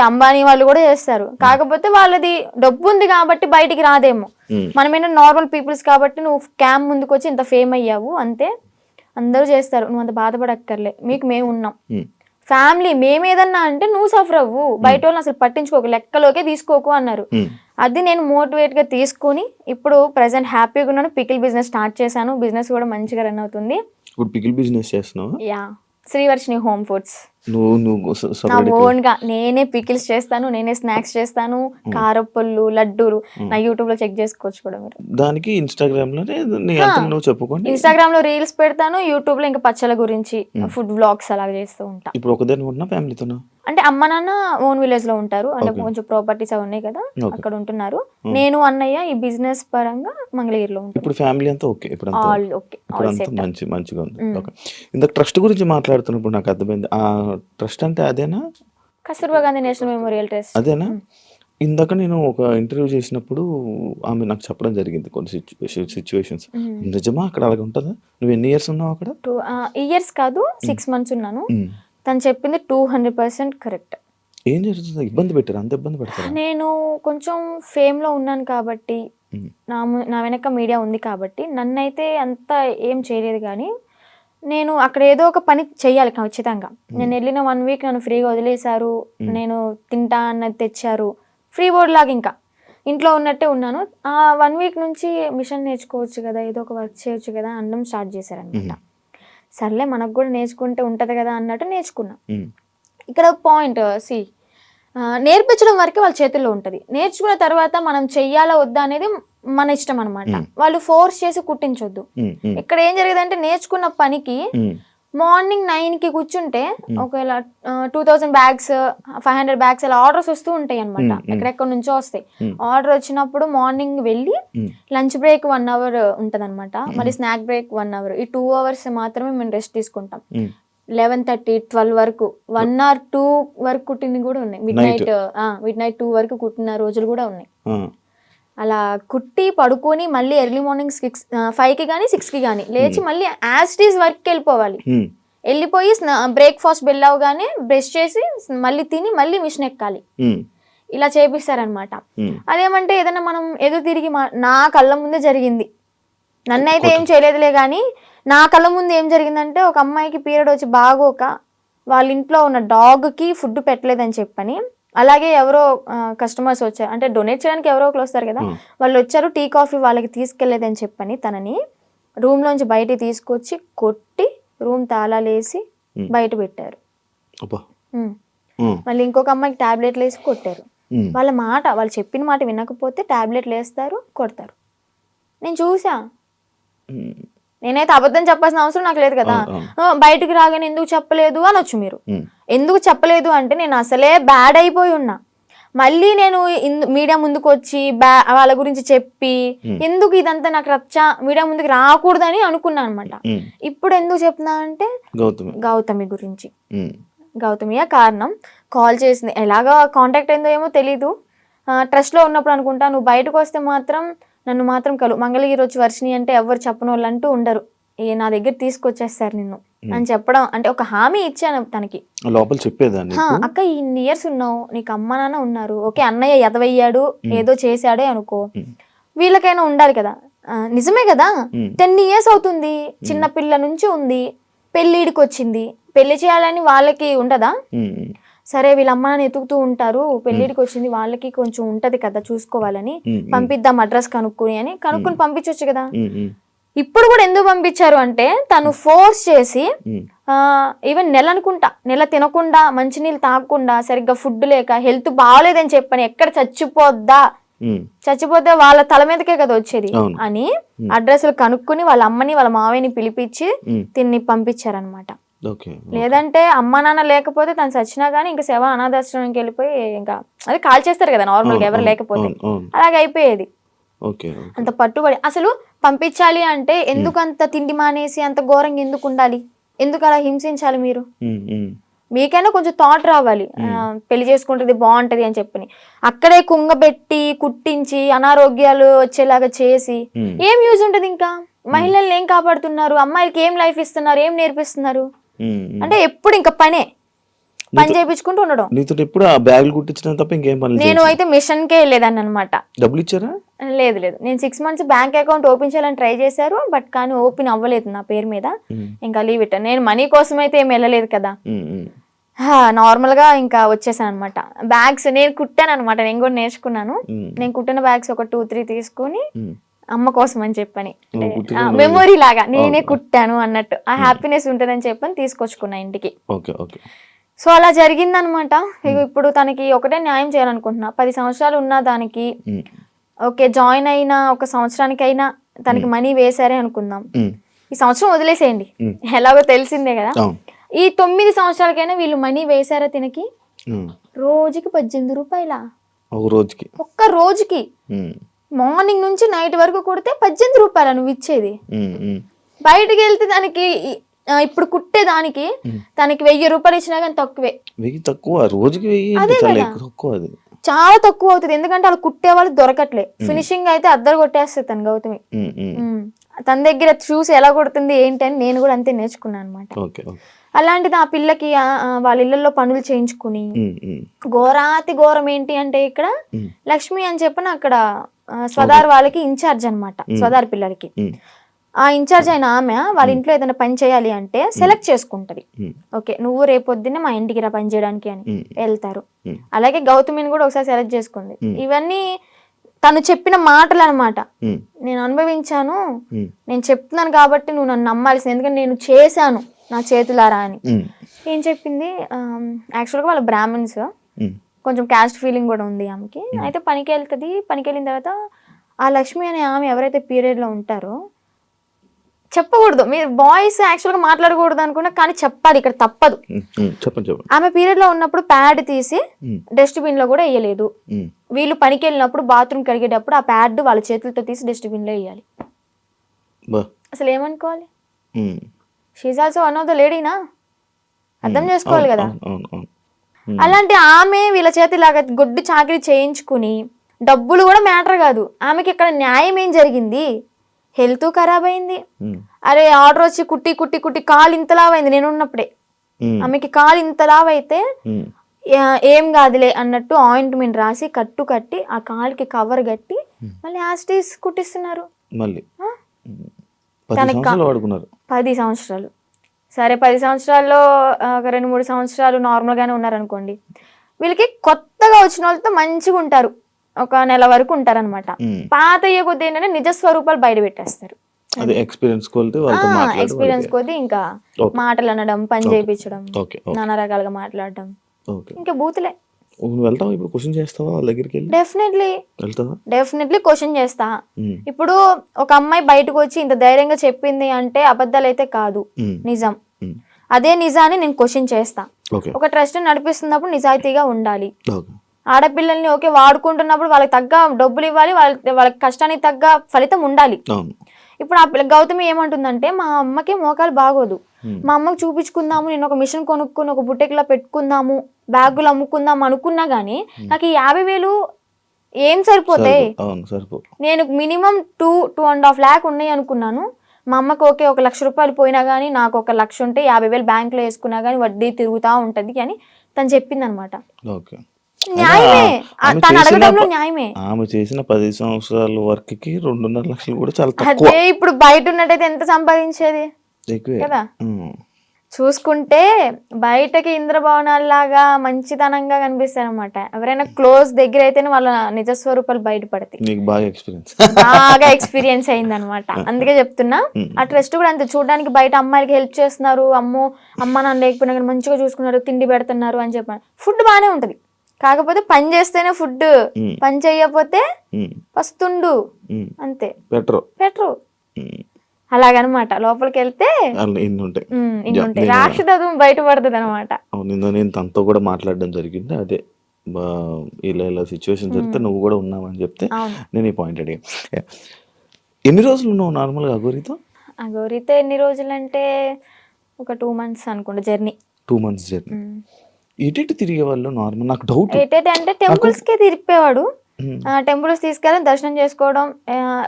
అంబానీ వాళ్ళు కూడా చేస్తారు, కాకపోతే వాళ్ళది డబ్బు ఉంది కాబట్టి బయటికి రాదేమో, మనమేనా నార్మల్ పీపుల్స్ కాబట్టి నువ్వు క్యామ్ ముందుకు వచ్చి ఇంత ఫేమ్ అయ్యావు అంతే, అందరూ చేస్తారు, నువ్వు అంత బాధపడక్కర్లే, మీకు మేము ఉన్నాం. ఫ్యామిలీ మేము ఏదన్నా అంటే నువ్వు సఫర్ అవ్వు, బయట వాళ్ళని అసలు పట్టించుకోకు, లెక్కలోకే తీసుకోకు అన్నారు. అది నేను మోటివేట్ గా తీసుకుని ఇప్పుడు ప్రెసెంట్ హ్యాపీగా ఉన్నాను. పికిల్ బిజినెస్ స్టార్ట్ చేశాను, బిజినెస్ కూడా మంచిగా రన్ అవుతుంది. ఇప్పుడు పికిల్ బిజినెస్ చేస్తున్నావా? Yeah, Srivarshini home foods. నువ్వు నా ఓన్ గా నేనే పికిల్స్ చేస్తాను, నేనే స్నాక్స్ చేస్తాను, కారపళ్ళు, లడ్డూలు. నా యూట్యూబ్ లో చెక్ చేసుకోవచ్చు కూడా మీరు. దానికి ఇన్స్టాగ్రామ్ లోనే నువ్వు చెప్పుకోండి. ఇన్స్టాగ్రామ్ లో రీల్స్ పెడతాను, యూట్యూబ్ లో ఇంకా పచ్చల గురించి ఫుడ్ వ్లాగ్స్ అలా చేస్తూ ఉంటా. ఇప్పుడు ఒకదాని ఉన్నా ఫ్యామిలీతోనా? అంటే అమ్మ నాన్న ఓన్ విలేజ్ లో ఉంటారు, అంటే కొంచెం ప్రాపర్టీస్ అవి ఉన్నాయి కదా, అక్కడ ఉంటున్నారు. నేను అన్నయ్య ఈ బిజినెస్ పరంగా మంగళగిరిలో ఉంటాను. ఇప్పుడు ఫ్యామిలీ అంతా ఓకే? ఇప్పుడు ఆల్ ఓకే, ఇప్పుడు అంతా మంచిగా ఉంది. ఓకే, ఇందాక ట్రస్ట్ గురించి మాట్లాడుతున్నప్పుడు నాకు అర్థమైంది. ఆ ట్రస్ట్ అంటే అదేనా? Kasturba Gandhi national memorial trust అదేనా? ఇందాక నేను ఒక ఇంటర్వ్యూ చేసినప్పుడు ఆమె నాకు చెప్పడం జరిగింది కొన్ని సిచ్యువేషన్స్. నిజమా అక్కడ అలాగే ఉంటుందా? నువ్వు ఎన్ని ఇయర్స్ ఉన్నావు అక్కడ? 2 ఇయర్స్ కాదు, 6 months ఉన్నాను. తను చెప్పింది 200% కరెక్ట్. ఏం జరుగుతుంది? ఇబ్బంది పెట్టారు? అంత ఇబ్బంది పెడతారు? నేను కొంచెం ఫేమ్ లో ఉన్నాను కాబట్టి, నా వెనక మీడియా ఉంది కాబట్టి నన్నైతే అంత ఏం చేయలేదు. కానీ నేను అక్కడ ఏదో ఒక పని చెయ్యాలి ఖచ్చితంగా. నేను వెళ్ళిన 1 week నన్ను ఫ్రీగా వదిలేశారు, నేను తింటా అన్నది తెచ్చారు, ఫ్రీ బోర్డ్ లాగా ఇంకా ఇంట్లో ఉన్నట్టే ఉన్నాను. ఆ 1 week నుంచి మిషన్ నేర్చుకోవచ్చు కదా, ఏదో ఒక వర్క్ చేయొచ్చు కదా అనడం స్టార్ట్ చేశారనమాట. సర్లే మనకు కూడా నేర్చుకుంటే ఉంటది కదా అన్నట్టు నేర్చుకున్నా. ఇక్కడ పాయింట్ నేర్పించడం వరకే వాళ్ళ చేతుల్లో ఉంటది. నేర్చుకున్న తర్వాత మనం చెయ్యాలా వద్దా అనేది మన ఇష్టం అనమాట. వాళ్ళు ఫోర్స్ చేసి కుట్టించొద్దు. ఇక్కడ ఏం జరిగేదంటే నేర్చుకున్న పనికి మార్నింగ్ 9కి కూర్చుంటే ఒకవేళ 2000 bags 500 bags అలా ఆర్డర్స్ వస్తూ ఉంటాయి అనమాట, ఎక్కడెక్కడ నుంచో వస్తాయి. ఆర్డర్ వచ్చినప్పుడు మార్నింగ్ వెళ్ళి లంచ్ బ్రేక్ 1 hour ఉంటది అనమాట, మళ్ళీ స్నాక్ బ్రేక్ 1 hour. ఈ 2 hours మాత్రమే మేము రెస్ట్ తీసుకుంటాం. 11:30 12 వరకు 1 or 2 వరకు కుట్టినవి కూడా ఉన్నాయి. మిడ్ నైట్ 2 వరకు కుట్టిన రోజులు కూడా ఉన్నాయి. అలా కుట్టి పడుకొని మళ్ళీ ఎర్లీ మార్నింగ్ 5కి కానీ 6కి కానీ లేచి మళ్ళీ యాజ్ ఇట్ ఈస్ వర్క్కి వెళ్ళిపోవాలి. వెళ్ళిపోయి బ్రేక్ఫాస్ట్ బెల్లవగానే బ్రష్ చేసి మళ్ళీ తిని మళ్ళీ మిషన్ ఎక్కాలి. ఇలా చేపిస్తారనమాట. అదేమంటే ఏదైనా మనం ఎదురు తిరిగి నా కళ్ళ ముందే జరిగింది, నన్నైతే ఏం చేయలేదులే కానీ నా కళ్ళ ముందు ఏం జరిగిందంటే ఒక అమ్మాయికి పీరియడ్ వచ్చి బాగోక వాళ్ళ ఇంట్లో ఉన్న డాగ్కి ఫుడ్ పెట్టలేదని చెప్పని, అలాగే ఎవరో కస్టమర్స్ వచ్చారు, అంటే డొనేట్ చేయడానికి ఎవరో ఒకరు వస్తారు కదా, వాళ్ళు వచ్చారు, టీ కాఫీ వాళ్ళకి తీసుకెళ్లేదని చెప్పని తనని రూమ్ లోంచి బయట తీసుకొచ్చి కొట్టి రూమ్ తాళాలేసి బయట పెట్టారు. మళ్ళీ ఇంకొక అమ్మాయికి టాబ్లెట్లు వేసి కొట్టారు. వాళ్ళు చెప్పిన మాట వినకపోతే టాబ్లెట్లు వేస్తారు, కొడతారు. నేను చూసా. నేనైతే అబద్ధం చెప్పాల్సిన అవసరం నాకు లేదు కదా. బయటకు రాగానే ఎందుకు చెప్పలేదు అనొచ్చు మీరు. ఎందుకు చెప్పలేదు అంటే నేను అసలే బ్యాడ్ అయిపోయి ఉన్నా. మళ్ళీ నేను మీడియా ముందుకు వచ్చి వాళ్ళ గురించి చెప్పి ఎందుకు ఇదంతా నాకు మీడియా ముందుకు రాకూడదని అనుకున్నా అనమాట. ఇప్పుడు ఎందుకు చెప్తున్నా అంటే గౌతమి గురించి. గౌతమియా కారణం. కాల్ చేసింది, ఎలాగా కాంటాక్ట్ అయిందో ఏమో తెలీదు. ట్రస్ట్ లో ఉన్నప్పుడు అనుకుంటా, నువ్వు బయటకు వస్తే మాత్రం నన్ను మాత్రం మంగళగిరి వచ్చి వర్షిని అంటే ఎవరు చెప్పని వాళ్ళు అంటూ ఉండరు, నా దగ్గర తీసుకొచ్చేస్తారు నిన్ను అని చెప్పడం. అంటే ఒక హామీ ఇచ్చాను తనకి. లోపల చెప్పేదాన్ని, అక్క ఇన్ని ఇయర్స్ ఉన్నావు, నీకు అమ్మ నాన్న ఉన్నారు, ఓకే అన్నయ్య ఎదవయ్యాడు ఏదో చేశాడే అనుకో, వీళ్ళకైనా ఉండాలి కదా. నిజమే కదా, 10 years అవుతుంది, చిన్న పిల్ల నుంచి ఉంది, పెళ్ళిడికి వచ్చింది, పెళ్లి చేయాలని వాళ్ళకి ఉండదా? సరే వీళ్ళ అమ్మ నాన్న ఎతుకుతూ ఉంటారు, పెళ్లిడికి వచ్చింది, వాళ్ళకి కొంచెం ఉంటది కదా చూసుకోవాలని, పంపిద్దాం అడ్రస్ కనుక్కుని పంపించవచ్చు కదా. ఇప్పుడు కూడా ఎందుకు పంపించారు అంటే తను ఫోర్స్ చేసి ఈవెన్ నెల తినకుండా మంచినీళ్ళు తాగకుండా సరిగ్గా ఫుడ్ లేక హెల్త్ బాగాలేదని చెప్పని ఎక్కడ చచ్చిపోతే వాళ్ళ తల మీదకే కదా వచ్చేది అని అడ్రస్లు కనుక్కుని వాళ్ళ అమ్మని వాళ్ళ మావయ్యని పిలిపించి తిన్ని పంపించారనమాట. లేదంటే అమ్మ నాన్న లేకపోతే తను చచ్చినా గానీ ఇంకా శవ అనాథాశ్రమానికి వెళ్ళిపోయి ఇంకా అది కాల్ చేస్తారు కదా నార్మల్ గా ఎవరు లేకపోతే, అలాగే అయిపోయేది. అంత పట్టుబడి అసలు పంపించాలి అంటే ఎందుకు అంత తిండి మానేసి అంత ఘోరంగా ఎందుకు ఉండాలి, ఎందుకు అలా హింసించాలి? మీరు మీకైనా కొంచెం థాట్ రావాలి, పెళ్లి చేసుకుంటుంది బాగుంటది అని చెప్పని. అక్కడే కుంగబెట్టి కుట్టించి అనారోగ్యాలు వచ్చేలాగా చేసి ఏం యూజ్ ఉంటది? ఇంకా మహిళల్ని ఏం కాపాడుతున్నారు? అమ్మాయిలకి ఏం లైఫ్ ఇస్తున్నారు? ఏం నేర్పిస్తున్నారు? అంటే ఎప్పుడు ఇంకా పనే. పని చేయించుకుంటూ ఉండడం. నీతో ఎప్పుడు ఆ బ్యాగులు కుట్టించడం తప్ప ఇంకేం పని నేను అయితే మిషన్కే వెళ్ళేదాన్ని అనమాట. డబ్బులు ఇచ్చారా? లేదు లేదు, నేను 6 months బ్యాంక్ అకౌంట్ ఓపెన్ చేయాలని ట్రై చేశారు, బట్ కానీ ఓపెన్ అవ్వలేదు నా పేరు మీద. ఇంకా లీవ్ ఇట్. నేను మనీ కోసం అయితే ఏం వెళ్ళలేదు కదా, నార్మల్ గా ఇంకా వచ్చేసాను అనమాట. బ్యాగ్స్ నేను కుట్టాను అనమాట, నేను కూడా నేర్చుకున్నాను. నేను కుట్టిన బ్యాగ్స్ ఒక 2-3 తీసుకొని అమ్మ కోసం అని చెప్పని, మెమొరీ లాగా నేనే కుట్టాను అన్నట్టు ఆ హ్యాపీనెస్ ఉంటుందని చెప్పని తీసుకొచ్చుకున్నా ఇంటికి. సో అలా జరిగిందనమాట. ఇప్పుడు తనకి ఒకటే న్యాయం చేయాలనుకుంటున్నా. 10 సంవత్సరాలు ఉన్న దానికి ఓకే, జాయిన్ అయిన 1 సంవత్సరానికైనా తనకి మనీ వేసారే అనుకుందాం, ఈ సంవత్సరం వదిలేసేయండి, ఎలాగో తెలిసిందే కదా. ఈ 9 సంవత్సరాలకైనా వీళ్ళు మనీ వేసారా తినకి? రోజుకి 18 రూపాయల, ఒక్క రోజుకి మార్నింగ్ నుంచి నైట్ వరకు కొడితే 18 రూపాయల నువ్వు ఇచ్చేది. బయటకు వెళ్తే దానికి ఇప్పుడు కుట్టే దానికి తనకి 1000 రూపాయలు ఇచ్చినా కానీ తక్కువే. చాలా తక్కువ అవుతుంది, ఎందుకంటే వాళ్ళు కుట్టే వాళ్ళు దొరకట్లే. ఫినిషింగ్ అయితే అద్దరు కొట్టేస్తుంది తను గౌతమి. తన దగ్గర చూసి ఎలా కొడుతుంది ఏంటి అని నేను కూడా అంతే నేర్చుకున్నాను అనమాట. అలాంటిది ఆ పిల్లకి వాళ్ళ ఇళ్లలో పనులు చేయించుకుని, ఘోరాతి ఘోరం ఏంటి అంటే ఇక్కడ లక్ష్మి అని చెప్పిన అక్కడ స్వదార్ వాళ్ళకి ఇన్ఛార్జ్ అనమాట. స్వదార్ పిల్లలకి ఆ ఇన్ఛార్జ్ అయిన ఆమె వాళ్ళ ఇంట్లో ఏదైనా పని చేయాలి అంటే సెలెక్ట్ చేసుకుంటది. ఓకే, నువ్వు రేపొద్దున్నే మా ఇంటికి రా పని చేయడానికి అని వెళ్తారు. అలాగే గౌతమిని కూడా ఒకసారి సెలెక్ట్ చేసుకుంది. ఇవన్నీ తను చెప్పిన మాటలు అనమాట. నేను అనుభవించాను, నేను చెప్తున్నాను కాబట్టి నువ్వు నన్ను నమ్మాల్సింది, ఎందుకంటే నేను చేశాను నా చేతులారా అని. ఏం చెప్పింది, యాక్చువల్గా వాళ్ళ బ్రాహ్మణ్స్, కొంచెం క్యాస్ట్ ఫీలింగ్ కూడా ఉంది ఆమెకి. అయితే పనికి వెళ్తుంది. పనికి వెళ్ళిన తర్వాత ఆ లక్ష్మి అనే ఆమె ఎవరైతే పీరియడ్ లో ఉంటారో, చెప్పకూడదు, మీరు బాయ్స్ యాక్చువల్ గా మాట్లాడకూడదు అనుకున్నా, కానీ చెప్పాలి, ఇక్కడ తప్పదు. ఆమె పీరియడ్ లో ఉన్నప్పుడు ప్యాడ్ తీసి డస్ట్బిన్ లో కూడా వేయలేదు. వీళ్ళు పనికి వెళ్ళినప్పుడు బాత్రూమ్ కడిగేటప్పుడు ఆ ప్యాడ్ వాళ్ళ చేతులతో తీసి డస్ట్బిన్ లో వేయాలి. అసలు ఏమనుకోవాలి? She also one of the లేడీనా, అర్థం చేసుకోవాలి కదా. అలాంటి ఆమె వీళ్ళ చేతిలాగా గొడ్డు చాకరీ చేయించుకుని, డబ్బులు కూడా మ్యాటర్ కాదు ఆమెకి, ఇక్కడ న్యాయం ఏం జరిగింది? హెల్త్ ఖరాబ్ అయింది. అరే ఆర్డర్ వచ్చి కుట్టి కుట్టి కుట్టి కాలు ఇంతలావైంది. నేను ఉన్నప్పుడే ఆమెకి కాలు ఇంతలావైతే ఏం కాదులే అన్నట్టు ఆయింట్మెంట్ రాసి కట్టు కట్టి ఆ కాలుకి కవర్ కట్టి మళ్ళీ యాస్టీస్ కుట్టిస్తున్నారు. 10 సంవత్సరాలు. సరే 10 సంవత్సరాల్లో ఒక 2-3 సంవత్సరాలు నార్మల్ గానే ఉన్నారనుకోండి. వీళ్ళకి కొత్తగా వచ్చిన వాళ్ళతో మంచిగా ఉంటారు, ఒక నెల వరకు ఉంటారనమాట. పాత అయ్యే కొద్ది ఏంటంటే నిజ స్వరూపాలు బయట పెట్టేస్తారు. ఎక్స్పీరియన్స్ కొద్ది ఇంకా మాటలు అనడం, పని చేయించడం, నానా రకాలుగా మాట్లాడడం, ఇంకా బూతులే. డెఫినెట్లీ క్వశ్చన్ చేస్తా. ఇప్పుడు ఒక అమ్మాయి బయటకు వచ్చి ఇంత ధైర్యంగా చెప్పింది అంటే అబద్ధాలు అయితే కాదు, నిజం. అదే నిజాన్ని నేను క్వశ్చన్ చేస్తా. ఒక ట్రస్ట్ నడిపిస్తున్నప్పుడు నిజాయితీగా ఉండాలి. ఆడపిల్లల్ని ఓకే వాడుకుంటున్నప్పుడు వాళ్ళకి తగ్గ డబ్బులు ఇవ్వాలి, వాళ్ళకి కష్టానికి తగ్గ ఫలితం ఉండాలి. ఇప్పుడు ఆ పిల్ల గౌతమి ఏమంటుందంటే, మా అమ్మకి మోకాలు బాగోదు, మా అమ్మకి చూపించుకుందాము, నేను ఒక మిషన్ కొనుక్కుని ఒక బుట్టెక్లా పెట్టుకుందాము, బ్యాగులు అమ్ముకుందాము అనుకున్నా గానీ నాకు ఈ 50,000 ఏం సరిపోతాయి? నేను మినిమం 2.5 lakh ఉన్నాయి అనుకున్నాను. మా అమ్మకి ఓకే 1 లక్ష రూపాయలు పోయినా గానీ నాకు 1 లక్ష ఉంటే 50,000 బ్యాంకులో వేసుకున్నా గానీ వడ్డీ తిరుగుతా ఉంటది అని తను చెప్పింది అనమాట. న్యాయమే, తను అడగడంలో న్యాయమే. ఆమె చేసిన 10 సంవత్సరాల వర్క్ కి 2.5 లక్షలు కూడా చాలా తక్కువ. అదే ఇప్పుడు బయట ఉన్నట్టయితే ఎంత సంపాదించేది కదా. చూసుకుంటే బయటకి ఇంద్రభవనాల్లాగా మంచితనంగా కనిపిస్తాయి అనమాట. ఎవరైనా క్లోజ్ దగ్గర అయితేనే వాళ్ళ నిజస్వరూపాలు బయటపడతాయి. బాగా ఎక్స్పీరియన్స్ అయింది అనమాట. అందుకే చెప్తున్నా, ఆ ట్రస్ట్ కూడా అంతే. చూడడానికి బయట అమ్మాయిలకి హెల్ప్ చేస్తున్నారు, అమ్మ నాన్న లేకపోయినా కానీ మంచిగా చూసుకున్నారు, తిండి పెడుతున్నారు అని చెప్పాను. ఫుడ్ బాగానే ఉంటది, కాకపోతే పని చేస్తేనే ఫుడ్, పని చేయకపోతే పస్తుండు అంతే, పెట్రో అలాగనమాట. లోపలికి వెళ్తే రాక్షసత్వం బయటపడుతుంది అనమాట. నేను తనతో కూడా మాట్లాడడం జరిగింది. అదే ఇలా సిచ్యువేషన్ జరిగితే నువ్వు కూడా ఉన్నావని చెప్తే నేను ఈ పాయింట్ అడిగా. ఎన్ని రోజులు ఉన్నావు నార్మల్ గా అఘోరితో? అఘోరితో ఎన్ని రోజులు అంటే ఒక 2 months అనుకుంటా జర్నీ. 2 months journey. ఎటు తిరిగే వాళ్ళు నార్మల్? నాకు డౌట్ అంటే టెంపుల్స్ కే తిరిగిపోయేవాడు. టెంపుల్స్ తీసుకెళ్ళి దర్శనం చేసుకోవడం,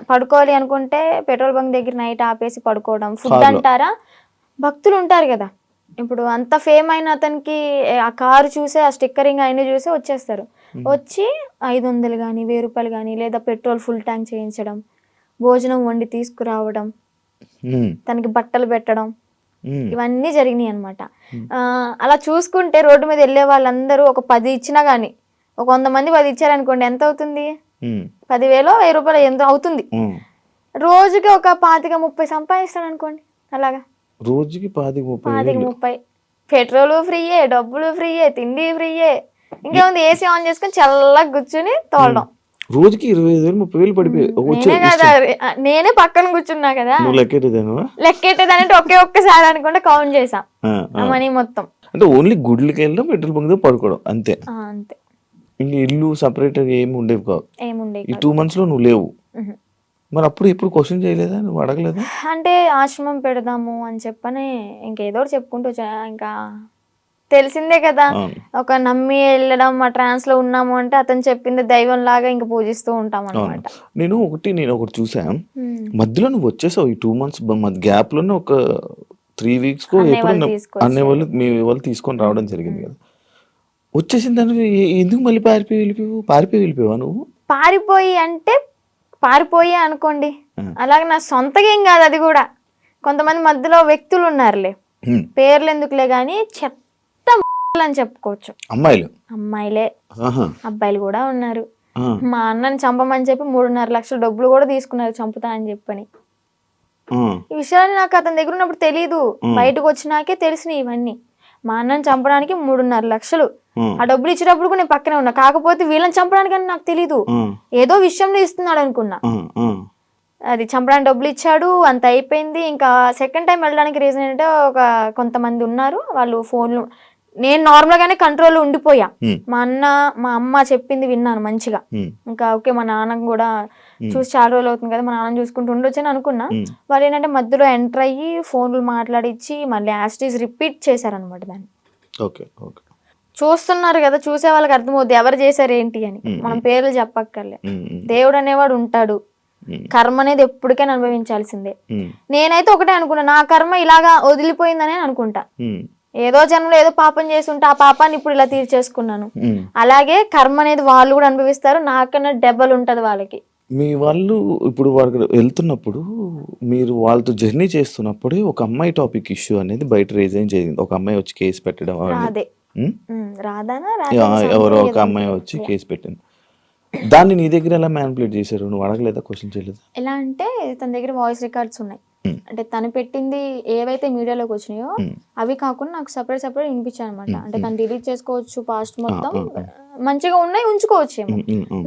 పడుకోవాలి అనుకుంటే పెట్రోల్ బంక్ దగ్గర నైట్ ఆపేసి పడుకోవడం. ఫుడ్ అంటారా, భక్తులు ఉంటారు కదా, ఇప్పుడు అంత ఫేమ్ అయిన అతనికి ఆ కారు చూసే ఆ స్టిక్కరింగ్ అయినా చూసే వచ్చేస్తారు. వచ్చి 500 కానీ 1000 రూపాయలు కానీ లేదా పెట్రోల్ ఫుల్ ట్యాంక్ చేయించడం, భోజనం వండి తీసుకురావడం, తనకి బట్టలు పెట్టడం, ఇవన్నీ జరిగినాయి అనమాట. అలా చూసుకుంటే రోడ్డు మీద వెళ్ళే వాళ్ళందరూ ఒక 10 ఇచ్చినా కానీ, ఒక 100 మంది 10 ఇచ్చారనుకోండి, ఎంత అవుతుంది? 10,000 1000 రూపాయలు ఎంత అవుతుంది? రోజుకి ఒక 25-30 సంపాదిస్తాడు అనుకోండి. అలాగా రోజుకి 25-30. పెట్రోల్ ఫ్రీయే, డబ్బులు ఫ్రీయే, తిండి ఫ్రీయే. ఇంకేముంది, ఏసీ ఆన్ చేసుకుని చల్లగా కూర్చుని తోలడం. రోజుకి 25,000-30,000 పడిపోయి నేనే పక్కన కూర్చున్నా కదా. లెక్కెట్టేదానంటే ఒక్కసారి అనుకుంటే కౌంట్ చేసా మనీ మొత్తం. అంటే ఓన్లీ గుడ్లకి వెళ్ళడం, పెట్రోల్ బంక్ పడుకోవడం అంతే. అంతే. ఇంక ఇల్లు సపరేట్ ఏమి ఉండేవి కావు. ఈ 2 months లో నువ్వు లేవు. మరి అప్పుడు ఎప్పుడు క్వశ్చన్ చేయలేదా, నువ్వు అడగలేదా? అంటే ఆశ్రమం పెడదాము అని చెప్పని ఇంకేదో చెప్పుకుంటూ ఇంకా తెలిసిందే కదా, ఒక నమ్మి వెళ్ళడం, ఆ ట్రాన్స్ లో ఉన్నాము అంటే అతను చెప్పింది దైవం లాగా ఇంకా పూజిస్తూ ఉంటాం అన్నమాట. నేను ఒకటి చూసా, మధ్యలో నువ్వు వచ్చేసావు ఈ 2 months గ్యాప్ లోనే ఒక 3 weeks కో అనే వాళ్ళు మీ వాళ్ళు తీసుకొని రావడం జరిగింది కదా. వచ్చేసిన దాన్ని ఎందుకు మళ్ళీ పారిపోయి వెళ్ళిపోయావా నువ్వు? పారిపోయి అనుకోండి, అలాగే నా సొంతగా ఏం కాదు అది కూడా. కొంతమంది మధ్యలో వ్యక్తులు ఉన్నారులే, పేర్లు ఎందుకులే గాని చెత్త అని చెప్పుకోవచ్చు. అమ్మాయిలే, అబ్బాయిలు కూడా ఉన్నారు. మా అన్నని చంపమని చెప్పి 3.5 లక్షల డబ్బులు కూడా తీసుకున్నారు, చంపుతా అని చెప్పని. ఈ విషయాన్ని నాకు అతని దగ్గర ఉన్నప్పుడు తెలీదు, బయటకు వచ్చినాకే తెలిసినాయి ఇవన్నీ. మా అన్నని చంపడానికి 3.5 లక్షలు, ఆ డబ్బులు ఇచ్చేటప్పుడు కూడా నేను పక్కనే ఉన్నా. కాకపోతే వీళ్ళని చంపడానికి అని నాకు తెలీదు, ఏదో విషయంలో ఇస్తున్నాడు అనుకున్నా. అది చంపడానికి డబ్బులు ఇచ్చాడు, అంత అయిపోయింది. ఇంకా సెకండ్ టైం వెళ్ళడానికి రీజన్ ఏంటంటే, కొంతమంది ఉన్నారు వాళ్ళు ఫోన్లు, నేను నార్మల్ గానే కంట్రోల్ ఉండిపోయా. మా అమ్మ చెప్పింది విన్నాను మంచిగా. ఇంకా ఓకే, మా నాన్నకు కూడా చూసి చాలా రోజులు అవుతుంది కదా, మా నాన్న చూసుకుంటూ ఉండొచ్చు అని అనుకున్నా. వాళ్ళు ఏంటంటే మధ్యలో ఎంటర్ అయ్యి ఫోన్లు మాట్లాడిచ్చి మళ్ళీ యాస్టీస్ రిపీట్ చేశారనమాట దాన్ని. చూస్తున్నారు కదా, చూసే వాళ్ళకి అర్థమవుద్ది ఎవరు చేశారు ఏంటి అని. మనం పేర్లు చెప్పక్కర్లే, దేవుడు అనేవాడు ఉంటాడు, కర్మ అనేది ఎప్పటికైనా అనుభవించాల్సిందే. నేనైతే ఒకటే అనుకున్నా, నా కర్మ ఇలాగా వదిలిపోయిందనే అనుకుంటా. ఏదో జన్మలో ఏదో పాపం చేసి ఉంటే ఆ పాపాన్ని ఇప్పుడు ఇలా తీర్చేసుకున్నాను. అలాగే కర్మ అనేది వాళ్ళు కూడా అనుభవిస్తారు, నాకన్నా డెబ్బలు ఉంటది వాళ్ళకి. మీ వాళ్ళు ఇప్పుడు వాళ్ళకి వెళ్తున్నప్పుడు, మీరు వాళ్ళతో జర్నీ చేస్తున్నప్పుడే ఒక అమ్మాయి టాపిక్ ఇష్యూ అనేది బయట రేజ్ అయ్యి జరిగింది. ఒక అమ్మాయి వచ్చి కేసు పెట్టడం, ఎవరో ఒక అమ్మాయి వచ్చి కేసు పెట్టింది. దాన్ని నీ దగ్గర ఎలా మ్యానిపులేట్ చేశారు? నువ్వు అడగలేదా, క్వశ్చన్ చేయలేదా? ఎలా అంటే తన దగ్గర వాయిస్ రికార్డ్స్ ఉన్నాయి. అంటే తను పెట్టింది ఏవైతే మీడియాలోకి వచ్చినాయో అవి కాకుండా నాకు సపరేట్ వినిపించాయి అనమాట. అంటే తను డిలీట్ చేసుకోవచ్చు, పాస్ట్ మొత్తం మంచిగా ఉన్నాయి ఉంచుకోవచ్చేమో.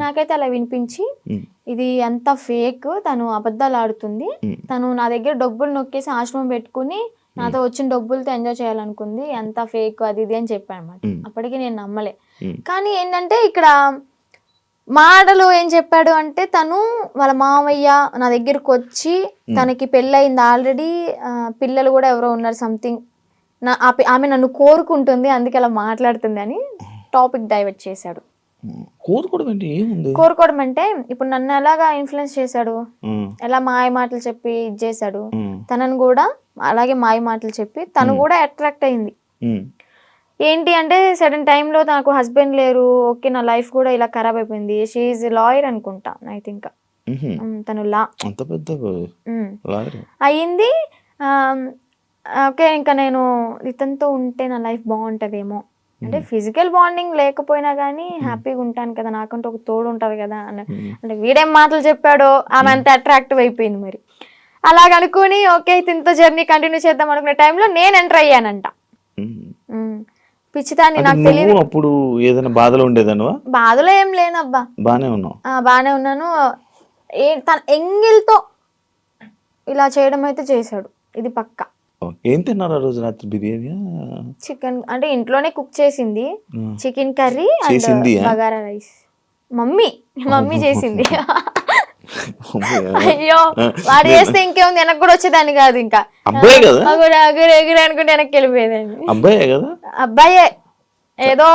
నాకైతే అలా వినిపించి, ఇది అంత ఫేక్, తను అబద్ధాలు ఆడుతుంది, తను నా దగ్గర డబ్బులు నొక్కేసి ఆశ్రమం పెట్టుకుని నాతో వచ్చిన డబ్బులతో ఎంజాయ్ చేయాలనుకుంది, ఎంత ఫేక్ అది ఇది అని చెప్పాను అనమాట. అప్పటికి నేను నమ్మలే. కానీ ఏంటంటే ఇక్కడ మాటలు ఏం చెప్పాడు అంటే, తను వాళ్ళ మామయ్య నా దగ్గరకు వచ్చి తనకి పెళ్ళయింది ఆల్రెడీ, పిల్లలు కూడా ఎవరో ఉన్నారు సంథింగ్, ఆమె నన్ను కోరుకుంటుంది అందుకే అలా మాట్లాడుతుంది అని టాపిక్ డైవర్ట్ చేశాడు. కోరుకోవడం అంటే ఇప్పుడు నన్ను ఎలాగా ఇన్ఫ్లుయెన్స్ చేశాడు, ఎలా మాయ మాటలు చెప్పి ఇది చేశాడు, తనను కూడా అలాగే మాయ మాటలు చెప్పి తను కూడా అట్రాక్ట్ అయింది. ఏంటి అంటే సడన్ టైంలో నాకు హస్బెండ్ లేరు, ఓకే నా లైఫ్ కూడా ఇలా ఖరాబ్ అయిపోయింది. షీఈ్ లాయర్ అనుకుంటా, ఐ థింక్ తను లా అయ్యింది. ఓకే, ఇంకా నేను ఇతనితో ఉంటే నా లైఫ్ బాగుంటదేమో, అంటే ఫిజికల్ బాండింగ్ లేకపోయినా కానీ హ్యాపీగా ఉంటాను కదా, నాకంటే ఒక తోడు ఉంటది కదా అంటే వీడేం మాటలు చెప్పాడో ఆమె అంత అట్రాక్టివ్ అయిపోయింది. మరి అలాగనుకుని ఓకే ఇతనితో జర్నీ కంటిన్యూ చేద్దాం అనుకునే టైంలో నేను ఎంటర్ అయ్యానంట. పిచ్చిదాన్ని, నాకు తెలియదు. అప్పుడు ఏదైనా బాధలో ఉండేదాను? బాధలో ఏం లేనబ్బా, బానే ఉన్నాను. తన ఎంగిల్తో ఇలా చేయడం అయితే చేశాడు, ఇది పక్కా. ఏం తిన్నారు ఆ రోజు రాత్రి? బిర్యానీ, చికెన్, అంటే ఇంట్లోనే కుక్ చేసింది, chicken curry and bagara rice. Mummy చేసింది. అయ్యో, వాడు చేస్తే ఇంకేముంది, వెనక్కి కూడా వచ్చేదాన్ని కాదు. ఇంకా ఎగురు అనుకుంటే వెనక్కి వెళ్ళిపోయేదాన్ని. అబ్బాయే. ఏదో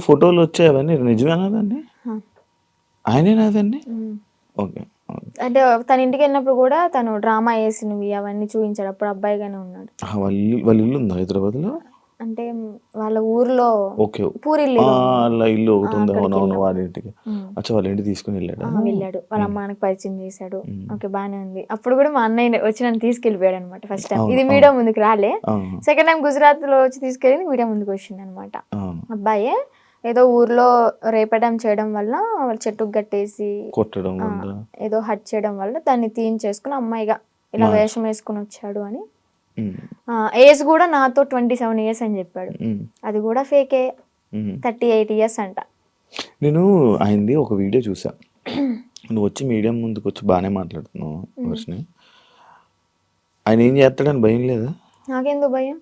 ఫోటోలు వచ్చాయని నిజమేనాదండి? ఆయనేనాదండి? ఓకే, అంటే తన ఇంటికి వెళ్ళినప్పుడు కూడా తను డ్రామా వేసినవి అవన్నీ చూపించాడు. అప్పుడు అబ్బాయిగానే ఉన్నాడు. వాళ్ళ ఇల్లు ఉందా హైదరాబాద్లో? అంటే వాళ్ళ ఊర్లో ఓకే. పూరిల్లు వాళ్ళ ఇల్లు ఒకటి ఉంది. అక్కడికి అవునవును, వెళ్ళాం. వాళ్ళ ఇంటికి. అచ్చా, వాళ్ళ ఇంటికి తీసుకుని వెళ్ళాడు. వెళ్ళాడు. వాళ్ళ అమ్మ నాన్నకి పరిచయం చేశాడు. ఓకే, బానే ఉంది. అప్పుడు కూడా మా అన్నయ్య వచ్చి నన్ను తీసుకెళ్ళిపోయాడు అనమాట. ఫస్ట్ టైం ఇది మీడియా ముందుకు రాలే. సెకండ్ టైం గుజరాత్ లో వచ్చి తీసుకెళ్ళి మీడియా ముందుకు వచ్చింది అనమాట. అబ్బాయే ఏదో ఊర్లో రేపడం చేయడం వల్ల చెట్టుకు గట్టేసి కొట్టడం ఏదో హట్ చేయడం వల్ల దాన్ని తీయించేసుకుని అమ్మాయిగా ఇలా వేషం వేసుకుని వచ్చాడు అని. ఏజ్ కూడా నాతో 27 years అని చెప్పాడు. అది కూడా ఫేకే. 38 years అంట. నేను ఆయనది ఒక వీడియో చూసా. నువ్వు వచ్చి మీడియం ముందుకు వచ్చి బాగానే మాట్లాడుతున్నావు వర్షిని. ఆయన ఏం చేస్తాడని భయం లేదా? నాకెందుకు భయం?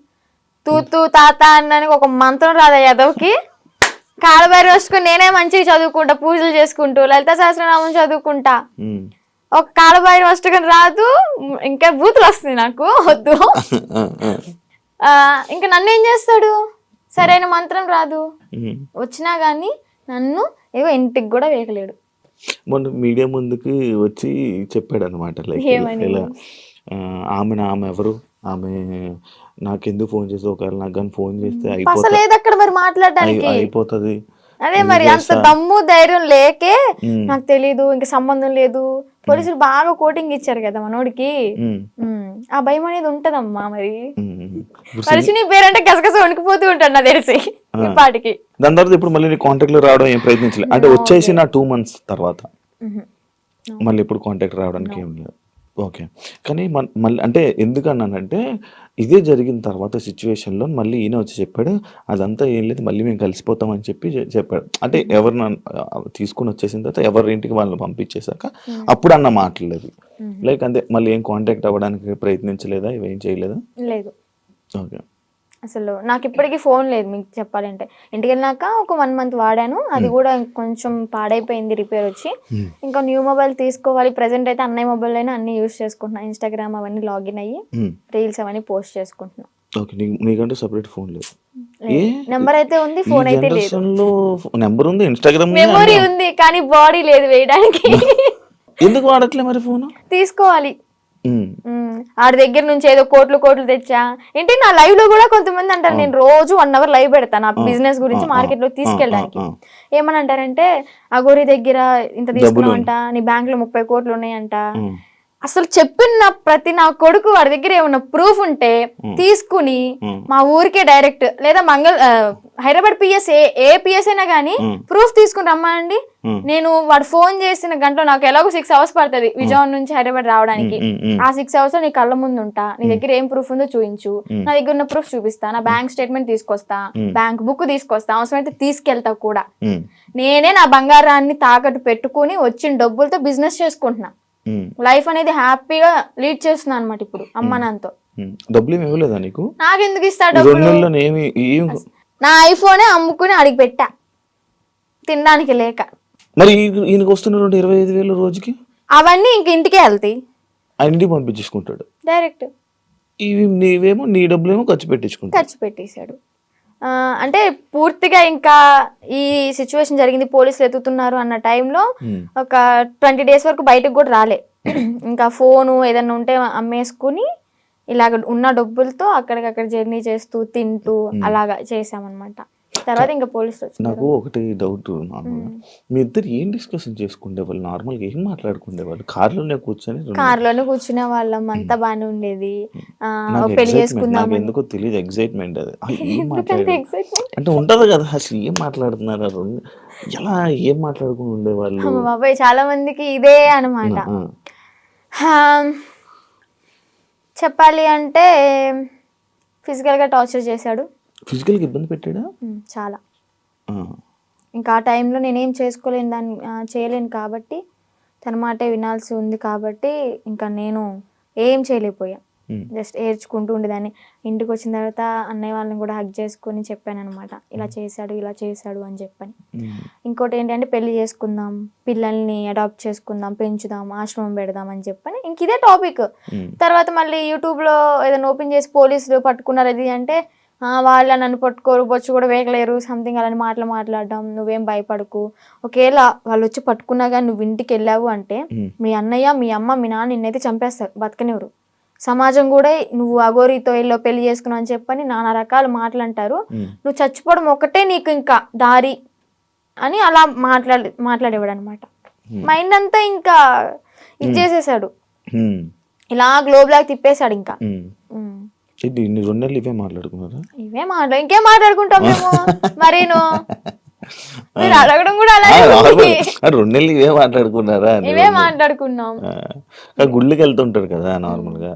తూ తాత అన్నానికి ఒక మంత్రం రాదా యాదవ్కి? కాళ్ళబైరు వేసుకుని నేనే మంచిగా చదువుకుంటా, పూజలు చేసుకుంటూ లలిత సహస్రనామం చదువుకుంటా. ఒక కాళ్ళబైరు వస్తుకని రాదు, ఇంకా బూతులు వస్తుంది నాకు, వద్దు. ఇంకా నన్ను ఏం చేస్తాడు? సరైన మంత్రం రాదు, వచ్చినా గానీ నన్ను ఏవో ఇంటికి కూడా వేయలేడు. మొన్న మీడియా ముందుకి వచ్చి చెప్పాడు అనమాట, ఇలా ఆమె ఎవరు, ఆమె నాకెందుకు ఫోన్ చేసి, ఒకవేళ నాకు కానీ ఫోన్ చేస్తే అయిపోతుంది అక్కడ మరి మాట్లాడడానికి అయిపోతుంది. అదే మరి అంత దమ్ము ధైర్యం లేకే నాకు తెలీదు, ఇంకా సంబంధం లేదు. పోలీసులు బాగా కోటింగ్ ఇచ్చారు కదా మనోడికి, ఆ భయం అనేది ఉంటదమ్మా. మరి మనిషిని పేరంటే గసగస వణికిపోతూ ఉంటాడు నాకు తెలిసి పాటికి. దాని తర్వాత ఇప్పుడు మళ్ళీ నీ కాంటాక్ట్ లో రావడం ఏం ప్రయత్నించలేదు అంటే? వచ్చేసి నా 2 months తర్వాత మళ్ళీ ఇప్పుడు కాంటాక్ట్ రావడానికి ఏం లేదు. ఓకే, కానీ మళ్ళీ అంటే ఎందుకన్నానంటే ఇదే జరిగిన తర్వాత సిచ్యువేషన్లో మళ్ళీ ఈయన వచ్చి చెప్పాడు, అదంతా ఏం లేదు, మళ్ళీ మేము కలిసిపోతామని చెప్పాడు. అంటే ఎవరిని తీసుకుని వచ్చేసిన తర్వాత ఎవరి ఇంటికి వాళ్ళని పంపించేశాక అప్పుడు అన్న మాట్లాడలేదు. లైక్ అంతే, మళ్ళీ ఏం కాంటాక్ట్ అవ్వడానికి ప్రయత్నించలేదా, ఇవేం చేయలేదా? లేదు. ఓకే. అసలు నాకు ఇప్పటికీ ఫోన్ లేదు మీకు చెప్పాలంటే. ఇంటికి వెళ్ళినాక ఒక 1 month వాడాను, అది కూడా కొంచెం పాడైపోయింది, రిపేర్ వచ్చి. ఇంకా న్యూ మొబైల్ తీసుకోవాలి. ప్రెసెంట్ అయితే అన్నయ్య మొబైల్ అయినా అన్ని యూస్ చేసుకుంటున్నా. ఇన్స్టాగ్రామ్ అవన్నీ లాగిన్ అయ్యి రీల్స్ అవన్నీ పోస్ట్ చేసుకుంటున్నా. నీకంటే సెపరేట్ ఫోన్ లేదు? నెంబర్ అయితే ఉంది, ఫోన్ అయితే లేదు. నెంబర్ ఉంది, ఇన్స్టాగ్రామ్ మెమొరీ ఉంది, కానీ బాడీ లేదు వేయడానికి. ఎందుకు వాడట్లే మరి ఫోన్? తీసుకోవాలి. ఆడి దగ్గర నుంచి ఏదో కోట్లు తెచ్చా. ఏంటి నా లైవ్ లో కూడా కొంతమంది అంటారు, నేను రోజు 1 hour లైవ్ పెడతాను నా బిజినెస్ గురించి మార్కెట్ లో తీసుకెళ్ళడానికి. ఏమని అంటారంటే, అగోరి దగ్గర ఇంత తీసుకున్నావంట, నీ బ్యాంక్ లో 30 కోట్లు ఉన్నాయంట. అసలు చెప్పిన ప్రతి నా కొడుకు వాడి దగ్గర ఏమన్నా ప్రూఫ్ ఉంటే తీసుకుని మా ఊరికే డైరెక్ట్, లేదా హైదరాబాద్ పిఎస్ ఏ పిఎస్ అయినా గానీ ప్రూఫ్ తీసుకుని రమ్మా అండి. నేను వాడు ఫోన్ చేసిన గంటలో నాకు ఎలాగో 6 hours పడుతుంది విజయవాడ నుంచి హైదరాబాద్ రావడానికి. ఆ 6 hours నీ కళ్ళ ముందు ఉంటా, నీ దగ్గర ఏం ప్రూఫ్ ఉందో చూపించు, నా దగ్గర ఉన్న ప్రూఫ్ చూపిస్తా, నా బ్యాంక్ స్టేట్మెంట్ తీసుకొస్తా, బ్యాంక్ బుక్ తీసుకొస్తా, అవసరమైతే తీసుకెళ్తా కూడా. నేనే నా బంగారాన్ని తాకట్టు పెట్టుకుని వచ్చిన డబ్బులతో బిజినెస్ చేసుకుంటున్నా. లైఫ్ అనేది హ్యాపీగా లీడ్ చేస్తున్నా అనమాట ఇప్పుడు అమ్మ నాన్నతో. డబ్బులు ఏమి ఇవ్వలేదా నీకు? నాకెందుకు ఇస్తా డబ్బులు? నా ఐఫోనే అమ్ముకుని అడిగి పెట్టా తినడానికి లేక. మరి ఈయనకి వస్తున్న 25,000 రోజుకి అవన్నీ ఇంక ఇంటికే వెళ్తాయి, ఇంటికి పంపించుకుంటాడు డైరెక్ట్. ఇవి నీవేమో నీ డబ్బులేమో ఖర్చు పెట్టేశాడు. అంటే పూర్తిగా ఇంకా ఈ సిచ్యువేషన్ జరిగింది, పోలీసులు ఎత్తుతున్నారు అన్న టైంలో ఒక 20 days వరకు బయటకు కూడా రాలే. ఇంకా ఫోను ఏదన్నా ఉంటే అమ్మేసుకుని ఇలాగ ఉన్న డబ్బులతో అక్కడికక్కడ జర్నీ చేస్తూ తింటూ అలాగా చేసామన్నమాట. తర్వాత ఇంకా పోలీసులు వచ్చారు. నాకు ఒకటి డౌట్, మీ ఇద్దరు ఏం డిస్కషన్ చేసుకునేవాళ్ళు? నార్మల్గా ఏం మాట్లాడుకునేవాళ్ళు? కార్లోనే కూర్చునే వాళ్ళం, అంతా బాగానే ఉండేది. పెళ్లి చేసుకుందాం ఎందుకో తెలియదు, ఎక్సైట్మెంట్ అది. అంటే ఉంటది కదా, అసలు ఏం మాట్లాడుతున్నారు, ఎలా ఏం మాట్లాడుకుని ఉండేవాళ్ళు? బాబాయ్ చాలా మందికి ఇదే అనమాట. చెప్పాలి అంటే ఫిజికల్గా టార్చర్ చేశాడు. ఫిజికల్గా ఇబ్బంది పెట్టాడా? చాలా. ఇంకా ఆ టైంలో నేనేం చేయలేను కాబట్టి, తన మాటే వినాల్సి ఉంది కాబట్టి ఇంకా నేను ఏం చేయలేకపోయా. జస్ట్ ఏడ్చుకుంటూ ఉండేదాన్ని. ఇంటికి వచ్చిన తర్వాత అన్నయ్య వాళ్ళని కూడా హగ్ చేసుకుని చెప్పాను అనమాట, ఇలా చేశాడు అని చెప్పని. ఇంకోటి ఏంటంటే పెళ్లి చేసుకుందాం, పిల్లల్ని అడాప్ట్ చేసుకుందాం, పెంచుదాం, ఆశ్రమం పెడదాం అని చెప్పని ఇంక ఇదే టాపిక్. తర్వాత మళ్ళీ యూట్యూబ్లో ఏదైనా ఓపెన్ చేసి పోలీసులు పట్టుకున్నారు అది అంటే, వాళ్ళ నన్ను పట్టుకోరు, బొచ్చు కూడా వేయలేరు, సంథింగ్ అలాంటి మాటలు మాట్లాడడం. నువ్వేం భయపడకు, ఒకవేళ వాళ్ళు వచ్చి పట్టుకున్నా కానీ నువ్వు ఇంటికి వెళ్ళావు అంటే మీ అన్నయ్య, మీ అమ్మ, మీ నాన్న నిన్నైతే చంపేస్తారు, బతకనివ్వరు. సమాజం కూడా నువ్వు అఘోరితో ఎల్లో పెళ్లి చేసుకున్నావు అని చెప్పని నానా రకాల మాటలు అంటారు. నువ్వు చచ్చిపోవడం ఒకటే నీకు ఇంకా దారి అని అలా మాట్లాడేవాడు అనమాట. మైండ్ అంతా ఇంకా ఇది చేసేసాడు, ఇలా గ్లోబ్ లాగా తిప్పేశాడు. ఇంకా ఇన్ని 2 నెలలు ఇవే మాట్లాడుకున్నారా? ఇంకేం మాట్లాడుకుంటాం మేము. మరి మీరు అడగడం కూడా అలాగే 2 నెలలు ఇవే మాట్లాడుకున్నారా? ఇవే మాట్లాడుకున్నాం. గుళ్ళకి వెళ్తుంటారు కదా నార్మల్ గా,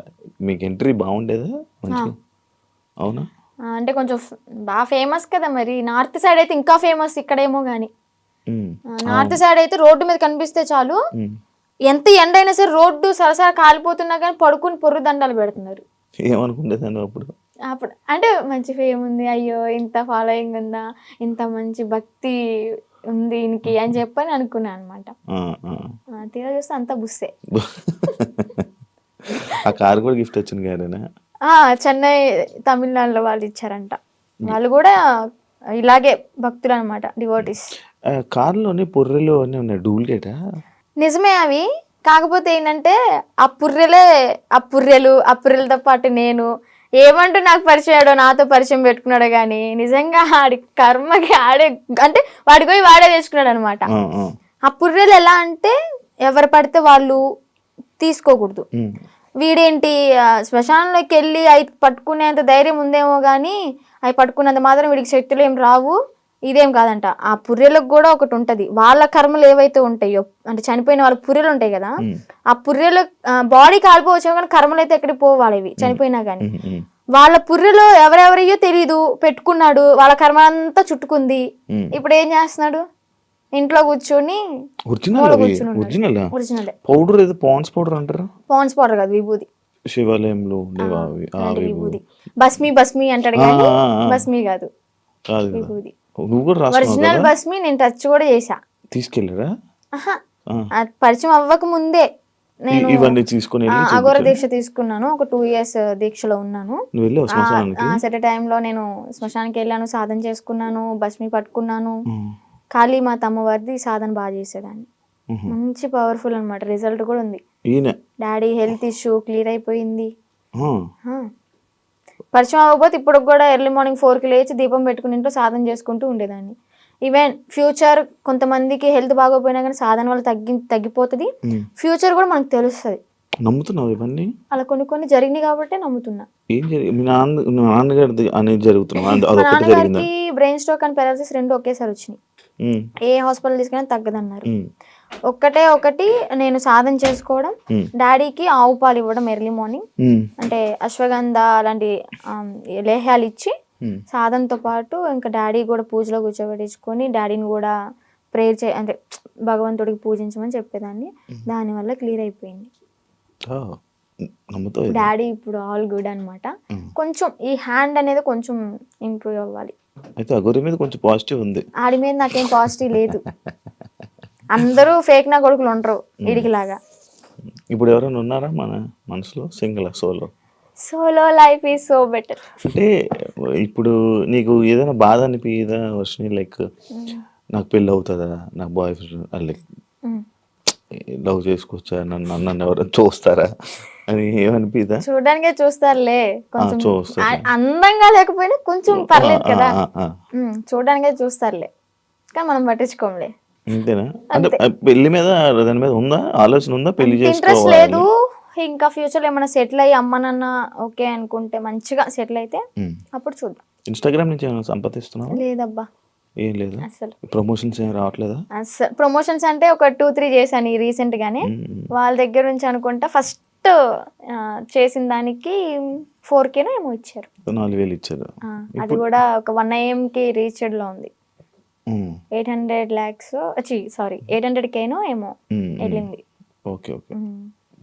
మీకు ఎంట్రీ బాగుండేదా మంచిగా? అవునా? అంటే కొంచెం బాగా ఫేమస్ కదా, మరి నార్త్ సైడ్ అయితే ఇంకా ఫేమస్, ఇక్కడేమో గానీ నార్త్ సైడ్ అయితే రోడ్డు మీద కనిపిస్తే చాలు, ఎంత ఎండ అయినా సరే రోడ్డు సరసర కాలిపోతున్నా కానీ పడుకుని పొర్రు దండాలు పెడుతున్నారు. ఏమనుకుంటేదాన్ని అప్పుడు అంటే మంచి ఫేమ్ ఉంది, అయ్యో ఇంత ఫాలోయింగ్ ఉందా, ఇంత మంచి భక్తి ఉంది ఈయనకి అని చెప్పని అనుకున్నాను అనమాట. తీరా చూస్తే అంతా బుస్సే. ఆ కారు కూడా గిఫ్ట్ వచ్చింది గారేనా? చెన్నై తమిళనాడులో వాళ్ళు ఇచ్చారంట. వాళ్ళు కూడా ఇలాగే భక్తులు అనమాట, డివోటీస్. కారులోని పొర్రెలు అన్నీ ఉన్నాయి, డూప్లికేటా? నిజమే అవి. కాకపోతే ఏంటంటే ఆ పుర్రెలతో పాటు నేను ఏమంటూ నాకు పరిచయాడో, నాతో పరిచయం పెట్టుకున్నాడో కానీ నిజంగా ఆడి కర్మకి ఆడే, అంటే వాడికి పోయి వాడే తెచ్చుకున్నాడు అనమాట. ఆ పుర్రెలు ఎలా అంటే ఎవరు పడితే వాళ్ళు తీసుకోకూడదు. వీడేంటి శ్మశానంలోకి వెళ్ళి అవి పట్టుకునేంత ధైర్యం ఉందేమో కానీ అవి పట్టుకున్నంత మాత్రం వీడికి శక్తులు ఏం రావు, ఇదేం కాదంట. ఆ పుర్రెలకు కూడా ఒకటి ఉంటది, వాళ్ళ కర్మలు ఏవైతే ఉంటాయో, అంటే చనిపోయిన వాళ్ళ పుర్రెలు ఉంటాయి కదా, ఆ పుర్రెలు బాడీ కాలిపోవచ్చు కానీ కర్మలు అయితే ఎక్కడికి పోవాలి, ఇవి చనిపోయినా కానీ. వాళ్ళ పుర్రెలో ఎవరెవరయ్యో తెలీదు, పెట్టుకున్నాడు, వాళ్ళ కర్మ అంతా చుట్టుకుంది. ఇప్పుడు ఏం చేస్తున్నాడు, ఇంట్లో కూర్చొని పాండ్స్ పౌడర్ కాదు, విభూది. శివాలయంలో విభూది, భస్మి అంటాడు కానీ భస్మి కాదు, విభూది. ఒరిజినల్ భస్మి నేను టచ్ కూడా చేసా. తీసుకెళ్ళరా? పరిచయం అవ్వక ముందే నేను తీసుకుని అఘోర దీక్ష తీసుకున్నాను. ఒక 2 years దీక్షలో ఉన్నాను. సెట్ టైంలో నేను శ్మశానికి వెళ్ళాను, సాధన చేసుకున్నాను, భస్మి పట్టుకున్నాను. కాళీమాత అమ్మవారిది సాధన బాగా చేసేదాన్ని, మంచి పవర్ఫుల్ అనమాట. రిజల్ట్ కూడా ఉంది. డాడీ హెల్త్ ఇష్యూ క్లియర్ అయిపోయింది. పరిచయం అవ్వకపోతే ఇప్పుడు కూడా ఎర్లీ మార్నింగ్ 4కి లేచి దీపం పెట్టుకుని ఇంట్లో సాధన చేసుకుంటూ ఉండేదాన్ని. ఈవెన్ ఫ్యూచర్ కొంతమందికి హెల్త్ బాగోపోయినా కానీ సాధన వల్ల తగ్గిపోతుంది, ఫ్యూచర్ కూడా మనకు తెలుస్తుంది. నమ్ముతున్నావు ఇవన్నీ? అలా కొన్ని జరిగినాయి కాబట్టి నమ్ముతున్నా. నాన్నగారికి బ్రెయిన్ స్ట్రోక్ అండ్ పారాలిసిస్ 2 ఒకేసారి వచ్చినాయి. ఏ హాస్పిటల్ తీసుకున్నా తగ్గదన్నారు. ఒకటి నేను సాధన చేసుకోవడం, డాడీకి ఆవు పాలు ఇవ్వడం ఎర్లీ మార్నింగ్, అంటే అశ్వగంధ అలాంటి లేహ్యాలు ఇచ్చి సాధనతో పాటు ఇంకా డాడీ కూడా పూజలో కూర్చోబెట్టించుకొని డాడీని కూడా ప్రేయర్ అంటే భగవంతుడికి పూజించమని చెప్పేదాన్ని. దానివల్ల క్లియర్ అయిపోయింది. డాడీ ఇప్పుడు ఆల్ గుడ్ అనమాట. కొంచెం ఈ హ్యాండ్ అనేది కొంచెం ఇంప్రూవ్ అవ్వాలి. ఆడి మీద నాకేం పాజిటివ్ లేదు. అందరూ ఫేక్ నా కొడుకులు ఉండరు ఇడికిలాగా. ఇప్పుడు ఎవరైనా ఉన్నారా మన మనసులో? Single solo life is so better. అంటే ఇప్పుడు నీకు ఏదైనా బాధ అనిపించదా వర్షిని, లైక్ నాకు పెళ్ళి అవుతుందా, నాకు బాయ్ ఫ్రెండ్ లైక్ లవ్ చేసుకోవచ్చా, నన్ను ఎవరైనా చూస్తారా అని ఏమనిపిదా? చూడడానికే చూస్తారులే, కొంచెం అందంగా లేకపోయినా కొంచెం పర్లేదు కదా, చూడడానికే చూస్తారులే కానీ మనం పట్టించుకోంలే. అంతేనా? అంటే పెళ్లి మీద దాని మీద ఉందా ఆలోచన, ఉందా పెళ్లి ఇంట్రెస్ట్ లేదు. ఇంకా ఫ్యూచర్ లో ఏమైనా సెటిల్ అయ్యి అమ్మ నాన్న ఓకే అనుకుంటే, మంచిగా సెటిల్ అయితే అప్పుడు చూద్దాం. ఇన్స్టాగ్రామ్ నుంచి ఏమైనా సంపాదిస్తున్నావా? లేదబ్బా, ఏం లేదు. అసలు ప్రమోషన్స్ ఏం రావట్లేదా? అసలు ప్రమోషన్స్ అంటే ఒక 2-3 చేశాను రీసెంట్ గానే. వాళ్ళ దగ్గర నుంచి అనుకుంటా ఫస్ట్ చేసిన దానికి 4K ఏమో ఇచ్చారు, 4,000 ఇచ్చారు. అది కూడా ఒక 1 AM-కి రీచ్డ్ లో ఉంది. 800 lakhs 800K ఏమో వెళ్ళింది. ఓకే ఓకే,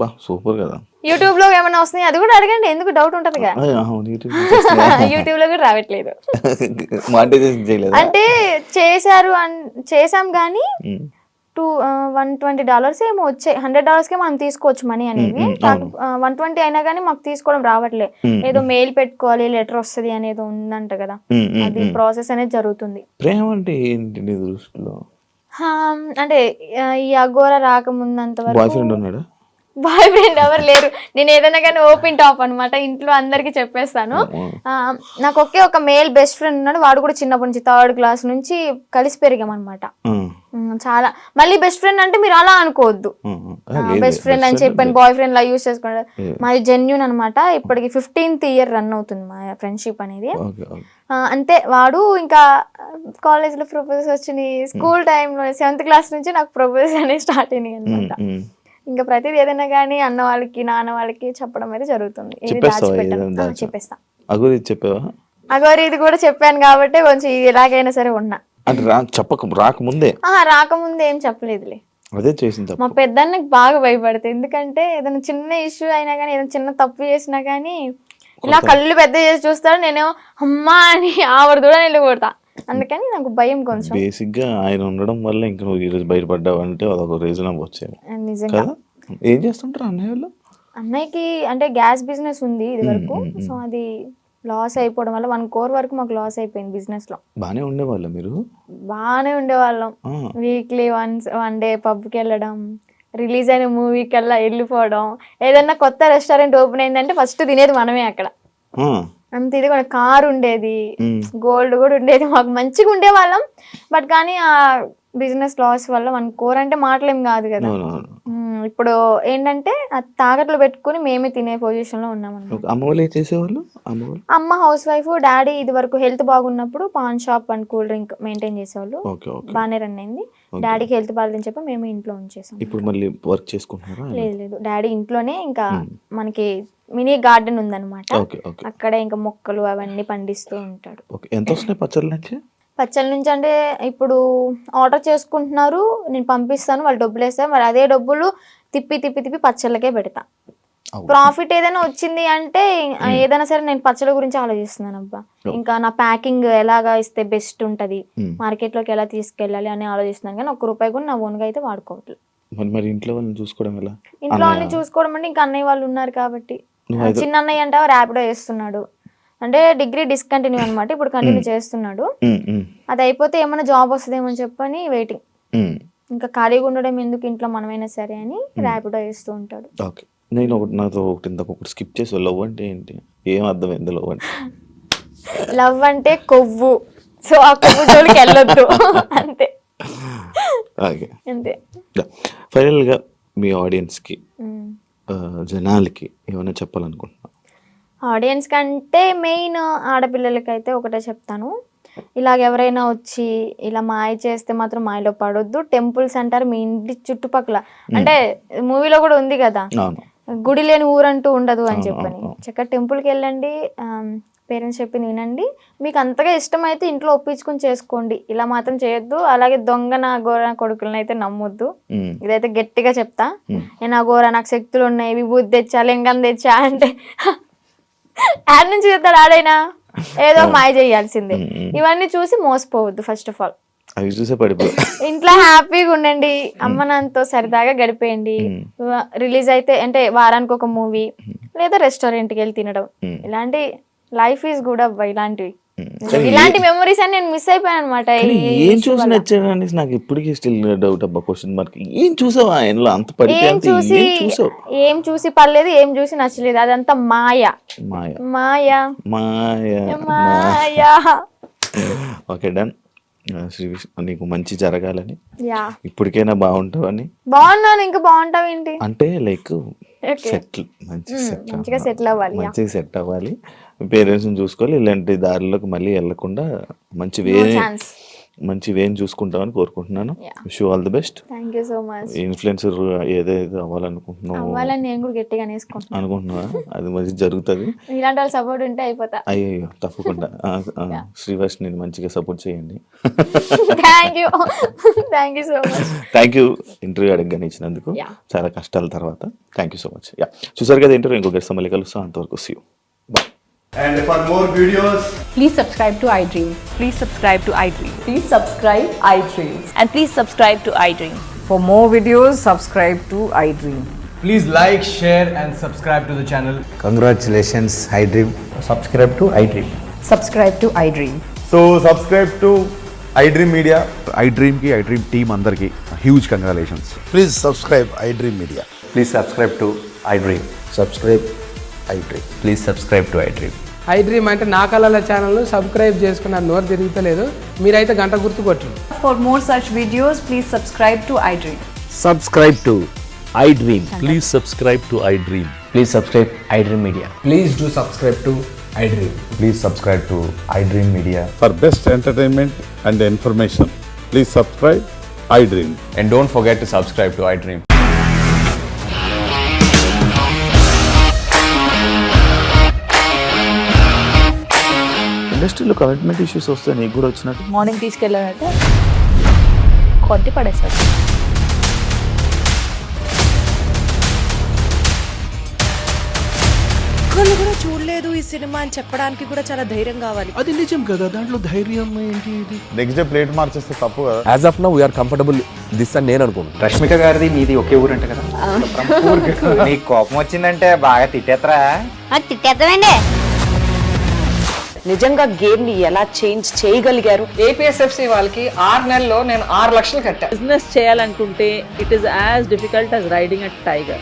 బా సూపర్ కదా. యూట్యూబ్ లో ఏమైనా వస్తున్నాయి అది కూడా అడగండి, ఎందుకు డౌట్ ఉంటది కదా. యూట్యూబ్ లో కూడా రావట్లేదు అంటే చేశాం కానీ $120 ఏమో వచ్చాయి. $100కే మనం తీసుకోవచ్చు మనీ అనేవి. 120 అయినా కానీ మాకు తీసుకోవడం రావట్లే. ఏదో మెయిల్ పెట్టుకోవాలి, లెటర్ వస్తుంది అనేది ఉందంట కదా, అది ప్రాసెస్ అనేది జరుగుతుంది. ప్రేమ అంటే ఏంటి నీ దృష్టిలో? అంటే ఈ అఘోరా రాకముందంత బాయ్ వరకు ఫ్రెండ్ ఉన్నాడా? బాయ్ ఫ్రెండ్ ఎవరు లేరు. నేను ఏదైనా కానీ ఓపెన్ టాప్ అనమాట, ఇంట్లో అందరికి చెప్పేస్తాను. నాకు ఒకే ఒక మేల్ బెస్ట్ ఫ్రెండ్ ఉన్నాడు. వాడు కూడా చిన్నప్పటి నుంచి 3rd క్లాస్ నుంచి కలిసి పెరిగాం అనమాట. చాలా మళ్ళీ బెస్ట్ ఫ్రెండ్ అంటే మీరు అలా అనుకోవద్దు, బెస్ట్ ఫ్రెండ్ అని చెప్పాను బాయ్ ఫ్రెండ్ లా యూజ్ చేసుకున్నాడు. మాది జెన్యూన్ అనమాట. ఇప్పటికి 15th ఇయర్ రన్ అవుతుంది మా ఫ్రెండ్షిప్ అనేది. అంతే. వాడు ఇంకా కాలేజ్ లో ప్రపోజ్ వచ్చినాయి, స్కూల్ టైంలో 7th క్లాస్ నుంచి నాకు ప్రపోజ్ అనేది స్టార్ట్ అయినాయి అనమాట. ఇంకా ప్రతిదీ ఏదైనా కానీ అన్న వాళ్ళకి నాన్న వాళ్ళకి చెప్పడం అయితే జరుగుతుంది. చెప్పేస్తా. అగోరి ఇది కూడా చెప్పాను కాబట్టి కొంచెం ఎలాగైనా సరే ఉన్నా. రాకముందే ఏం చెప్పలేదులే. అదే చేసింది. మా పెద్దన్నకి బాగా భయపడతాయి. ఎందుకంటే ఏదైనా చిన్న ఇష్యూ అయినా కానీ, ఏదైనా చిన్న తప్పు చేసినా కానీ ఇలా కళ్ళు పెద్ద చేసి చూస్తాడు. నేనేమో అమ్మా అని ఆవిడ కూడా వెళ్ళి కొడతా. అందుకని నాకు భయం కొంచెం. బేసిక్ గా ఆయన ఉండడం వల్ల ఇంకా నువ్వు ఈరోజు బయటపడ్డావు అంటే అదొక రీజన్ వచ్చేది. నిజంగా. ఏం చేస్తుంటారు అన్నయ్య వాళ్ళు? అన్నయ్యకి అంటే గ్యాస్ బిజినెస్ ఉంది ఇది వరకు. సో అది లాస్ అయిపోవడం వల్ల 1 crore వరకు మాకు లాస్ అయిపోయింది బిజినెస్ లో. బానే ఉండేవాళ్ళం మీరు? బానే ఉండేవాళ్ళం. వీక్లీ వన్ డే పబ్కి వెళ్ళడం, రిలీజ్ అయిన మూవీకి వెళ్ళిపోవడం. ఏదన్నా కొత్త రెస్టారెంట్ ఓపెన్ అయిందంటే ఫస్ట్ తినేది మనమే అక్కడ. అంత ఇది కూడా కార్ ఉండేది, గోల్డ్ కూడా ఉండేది, మాకు మంచిగా ఉండేవాళ్ళం. బట్ కానీ ఆ బిజినెస్ లాస్ వల్ల 1 crore అంటే మాటలేం కాదు కదా. ఇప్పుడు ఏంటంటే తాకట్లు పెట్టుకుని మేమే తినే పొజిషన్ లో ఉన్నాం అన్నమాట. అమ్మ హౌస్ వైఫ్, డాడీ ఇది వరకు హెల్త్ బాగున్నప్పుడు pan shop and cool drink maintain చేసేవాళ్ళు. బాగానే రన్ అయింది. డాడీకి హెల్త్ బాగాలేదని చెప్పి మేము ఇంట్లో ఉంచేసాం. ఇప్పుడు మళ్ళీ వర్క్ చేసుకుంటున్నారా? లేదు, డాడీ ఇంట్లోనే ఇంకా మనకి మినీ గార్డెన్ ఉందన్నమాట. అక్కడే ఇంకా మొక్కలు అవన్నీ పండిస్తూ ఉంటాడు. ఎంత వస్తున్నాయి పచ్చళ్ళ నుంచి అంటే ఇప్పుడు ఆర్డర్ చేసుకుంటున్నారు, నేను పంపిస్తాను, వాళ్ళు డబ్బులు వేస్తారు. మరి అదే డబ్బులు తిప్పి పచ్చళ్ళకే పెడతా. ప్రాఫిట్ ఏదైనా వచ్చింది అంటే ఏదైనా సరే నేను పచ్చళ్ళ గురించి ఆలోచిస్తున్నాను. అబ్బా ఇంకా నా ప్యాకింగ్ ఎలాగా ఇస్తే బెస్ట్ ఉంటది, మార్కెట్ లోకి ఎలా తీసుకెళ్ళాలి అని ఆలోచిస్తున్నాను. కానీ ₹1 కూడా నా ఓన్గా అయితే వాడుకోవట్లేదు. ఇంట్లో వాళ్ళని చూసుకోవడం ఎలా? ఇంట్లో వాళ్ళని చూసుకోవడం అంటే ఇంకా అన్నయ్య వాళ్ళు ఉన్నారు కాబట్టి. చిన్న అన్నయ్య అంటే ర్యాపిడో చేస్తున్నాడు. అంటే డిగ్రీ డిస్కంటిన్యూ అనమాట, ఇప్పుడు కంటిన్యూ చేస్తున్నాడు. అది అయిపోతే ఏమైనా జాబ్ వస్తుందేమో అని చెప్పని వెయిటింగ్. ఇంకా ఖాళీగా ఉండడం ఎందుకు ఇంట్లో, మనమైనా సరే అని ర్యాపిడో చేస్తూ ఉంటాడు. నేను నాతో ఒకటి స్కిప్ చేసి లవ్ అంటే ఏంటి, ఏం అర్థమైంది లవ్ అంటే? లవ్ అంటే కొవ్వు. సో ఆ కొవ్వు జోలికి వెళ్ళొద్దు అంతే. అంతే. ఫైనల్ గా మీ ఆడియన్స్ కి, జనాలకి ఏమైనా చెప్పాలనుకుంటున్నా? ఆడియన్స్ కంటే మెయిన్ ఆడపిల్లలకైతే ఒకటే చెప్తాను, ఇలాగ ఎవరైనా వచ్చి ఇలా మాయ చేస్తే మాత్రం మాయలో పడొద్దు. టెంపుల్స్ అంటారు మీ ఇంటి చుట్టుపక్కల, అంటే మూవీలో కూడా ఉంది కదా, గుడి లేని ఊరంటూ ఉండదు అని చెప్పని. చక్కగా టెంపుల్కి వెళ్ళండి, పేరెంట్స్ చెప్పింది వినండి. మీకు అంతగా ఇష్టమైతే ఇంట్లో ఒప్పించుకుని చేసుకోండి, ఇలా మాత్రం చేయొద్దు. అలాగే దొంగ నా గోర కొడుకులను అయితే నమ్మొద్దు. ఇదైతే గట్టిగా చెప్తా. నేను ఆ గోర నాకు శక్తులు ఉన్నాయి, విభూతి తెచ్చా, లింగం తెచ్చా అంటే యాడ్ నుంచి చెప్తాడు ఆడైనా, ఏదో మాయ చేయాల్సిందే. ఇవన్నీ చూసి మోసపోవద్దు. ఫస్ట్ ఆఫ్ ఆల్ ఇంట్లో హ్యాపీగా ఉండండి, అమ్మ నాన్నతో సరదాగా గడిపేయండి. రిలీజ్ అయితే అంటే వారానికి ఒక మూవీ లేదా రెస్టారెంట్కి వెళ్ళి తినడం, ఇలాంటి లైఫ్ ఈజ్ గుడ్ అబ్బా. ఇలాంటి మెమరీస్ అని నేను మిస్ అయిపోయాను అనమాట. ఏం చూసి నచ్చాడని నాకు ఇప్పటికీ స్టిల్ డౌట్ అబ్బా, క్వశ్చన్ మార్క్. ఏం చూసావా ఆయనలో అంత పడితే? ఏం చూసి పర్లేదు, ఏం చూసి నచ్చలేదు, అదంతా మాయ. Okay, done. శ్రీవిష్ణు, నీకు మంచి జరగాలని, ఇప్పటికైనా బాగుంటావని. బాగున్నాను, ఇంకా బాగుంటావు ఏంటి అంటే లైక్ మంచిగా సెటిల్ అవ్వాలి, పేరెంట్స్ ని చూసుకోవాలి, ఇలాంటి దారిలోకి మళ్ళీ వెళ్ళకుండా మంచి వేని చూసుకుంటామని కోరుకుంటున్నాను. Wish you all the best. Thank you so much. Influencer ఏదైతే అవ్వాలనుకుంటున్నావు నేను కూడా గట్టిగా అనుకుంటున్నా, అది మంచి జరుగుతుంది. ఇలాంటి వాళ్ళ సపోర్ట్ ఉంటే అయిపోతా. అయ్యో తప్పకుండా. శ్రీవర్షిని మంచిగా సపోర్ట్ చేయండి. Thank you so much. Thank you interview అడగగానే ఇచ్చినందుకు, చాలా కష్టాల తర్వాత. Thank you so much. చూసారు కదా ఇంటర్వ్యూ, ఇంకో గెస్ట్ మళ్ళీ కలుస్తాం. అంతవరకు see you. Bye. And for more videos, please subscribe to iDream. Please subscribe to iDream. Please subscribe iDream. And please subscribe to iDream. For more videos, subscribe to iDream. please like, share, and subscribe to the channel. Congratulations, iDream. Subscribe to iDream. Subscribe to iDream. So subscribe to iDream Media. iDream ki iDream team అందరికి huge congratulations. Please subscribe iDream Media. Please subscribe to iDream. Subscribe iDream. Please subscribe to iDream. iDream అంటే నా కళల channel subscribe చేసుకున్న నోరు తిరుగుతలేదు, మీరైతే గంట గుర్తు కొట్టండి. For more such videos, please subscribe to iDream. Subscribe to iDream. Please subscribe to iDream. Please subscribe iDream Media. Please do subscribe to iDream. Please subscribe to iDream Media. For best entertainment and information please subscribe iDream. And don't forget to subscribe to iDream. ఇండస్ట్రీలో commitment issues వస్తే నీకు కూడా వచ్చినట్టు morning తీసుకెళ్ళాలంటే కొట్టి పడేస్తారు. ఒక్కళ్ళు కూడా చూడలేదు ఈ సినిమా అని చెప్పడానికి కూడా చాలా ధైర్యం కావాలి. అది నిజం కదా, దాంట్లో ధైర్యం ఏంటి? ఇది నెక్స్ట్ డే ప్లేట్ మార్చేస్తే తప్పు కదా. As of now, we are comfortable this అని నేను అనుకుంటున్నాను. రష్మిక గారిది మీది ఒకే ఊరు అంట కదా. నీకు కోపం వచ్చిందంటే బాగా తిట్టేత్తరా? తిట్టేద్దామండి. నిజంగా గేమ్ ని ఎలా చేంజ్ చేయగలిగారు? ఏపీఎస్ఎఫ్సి వాళ్ళకి 6 నెలల్లో నేను 6 లక్షలు కట్టా. బిజినెస్ చేయాలనుకుంటే it is as difficult as riding a tiger.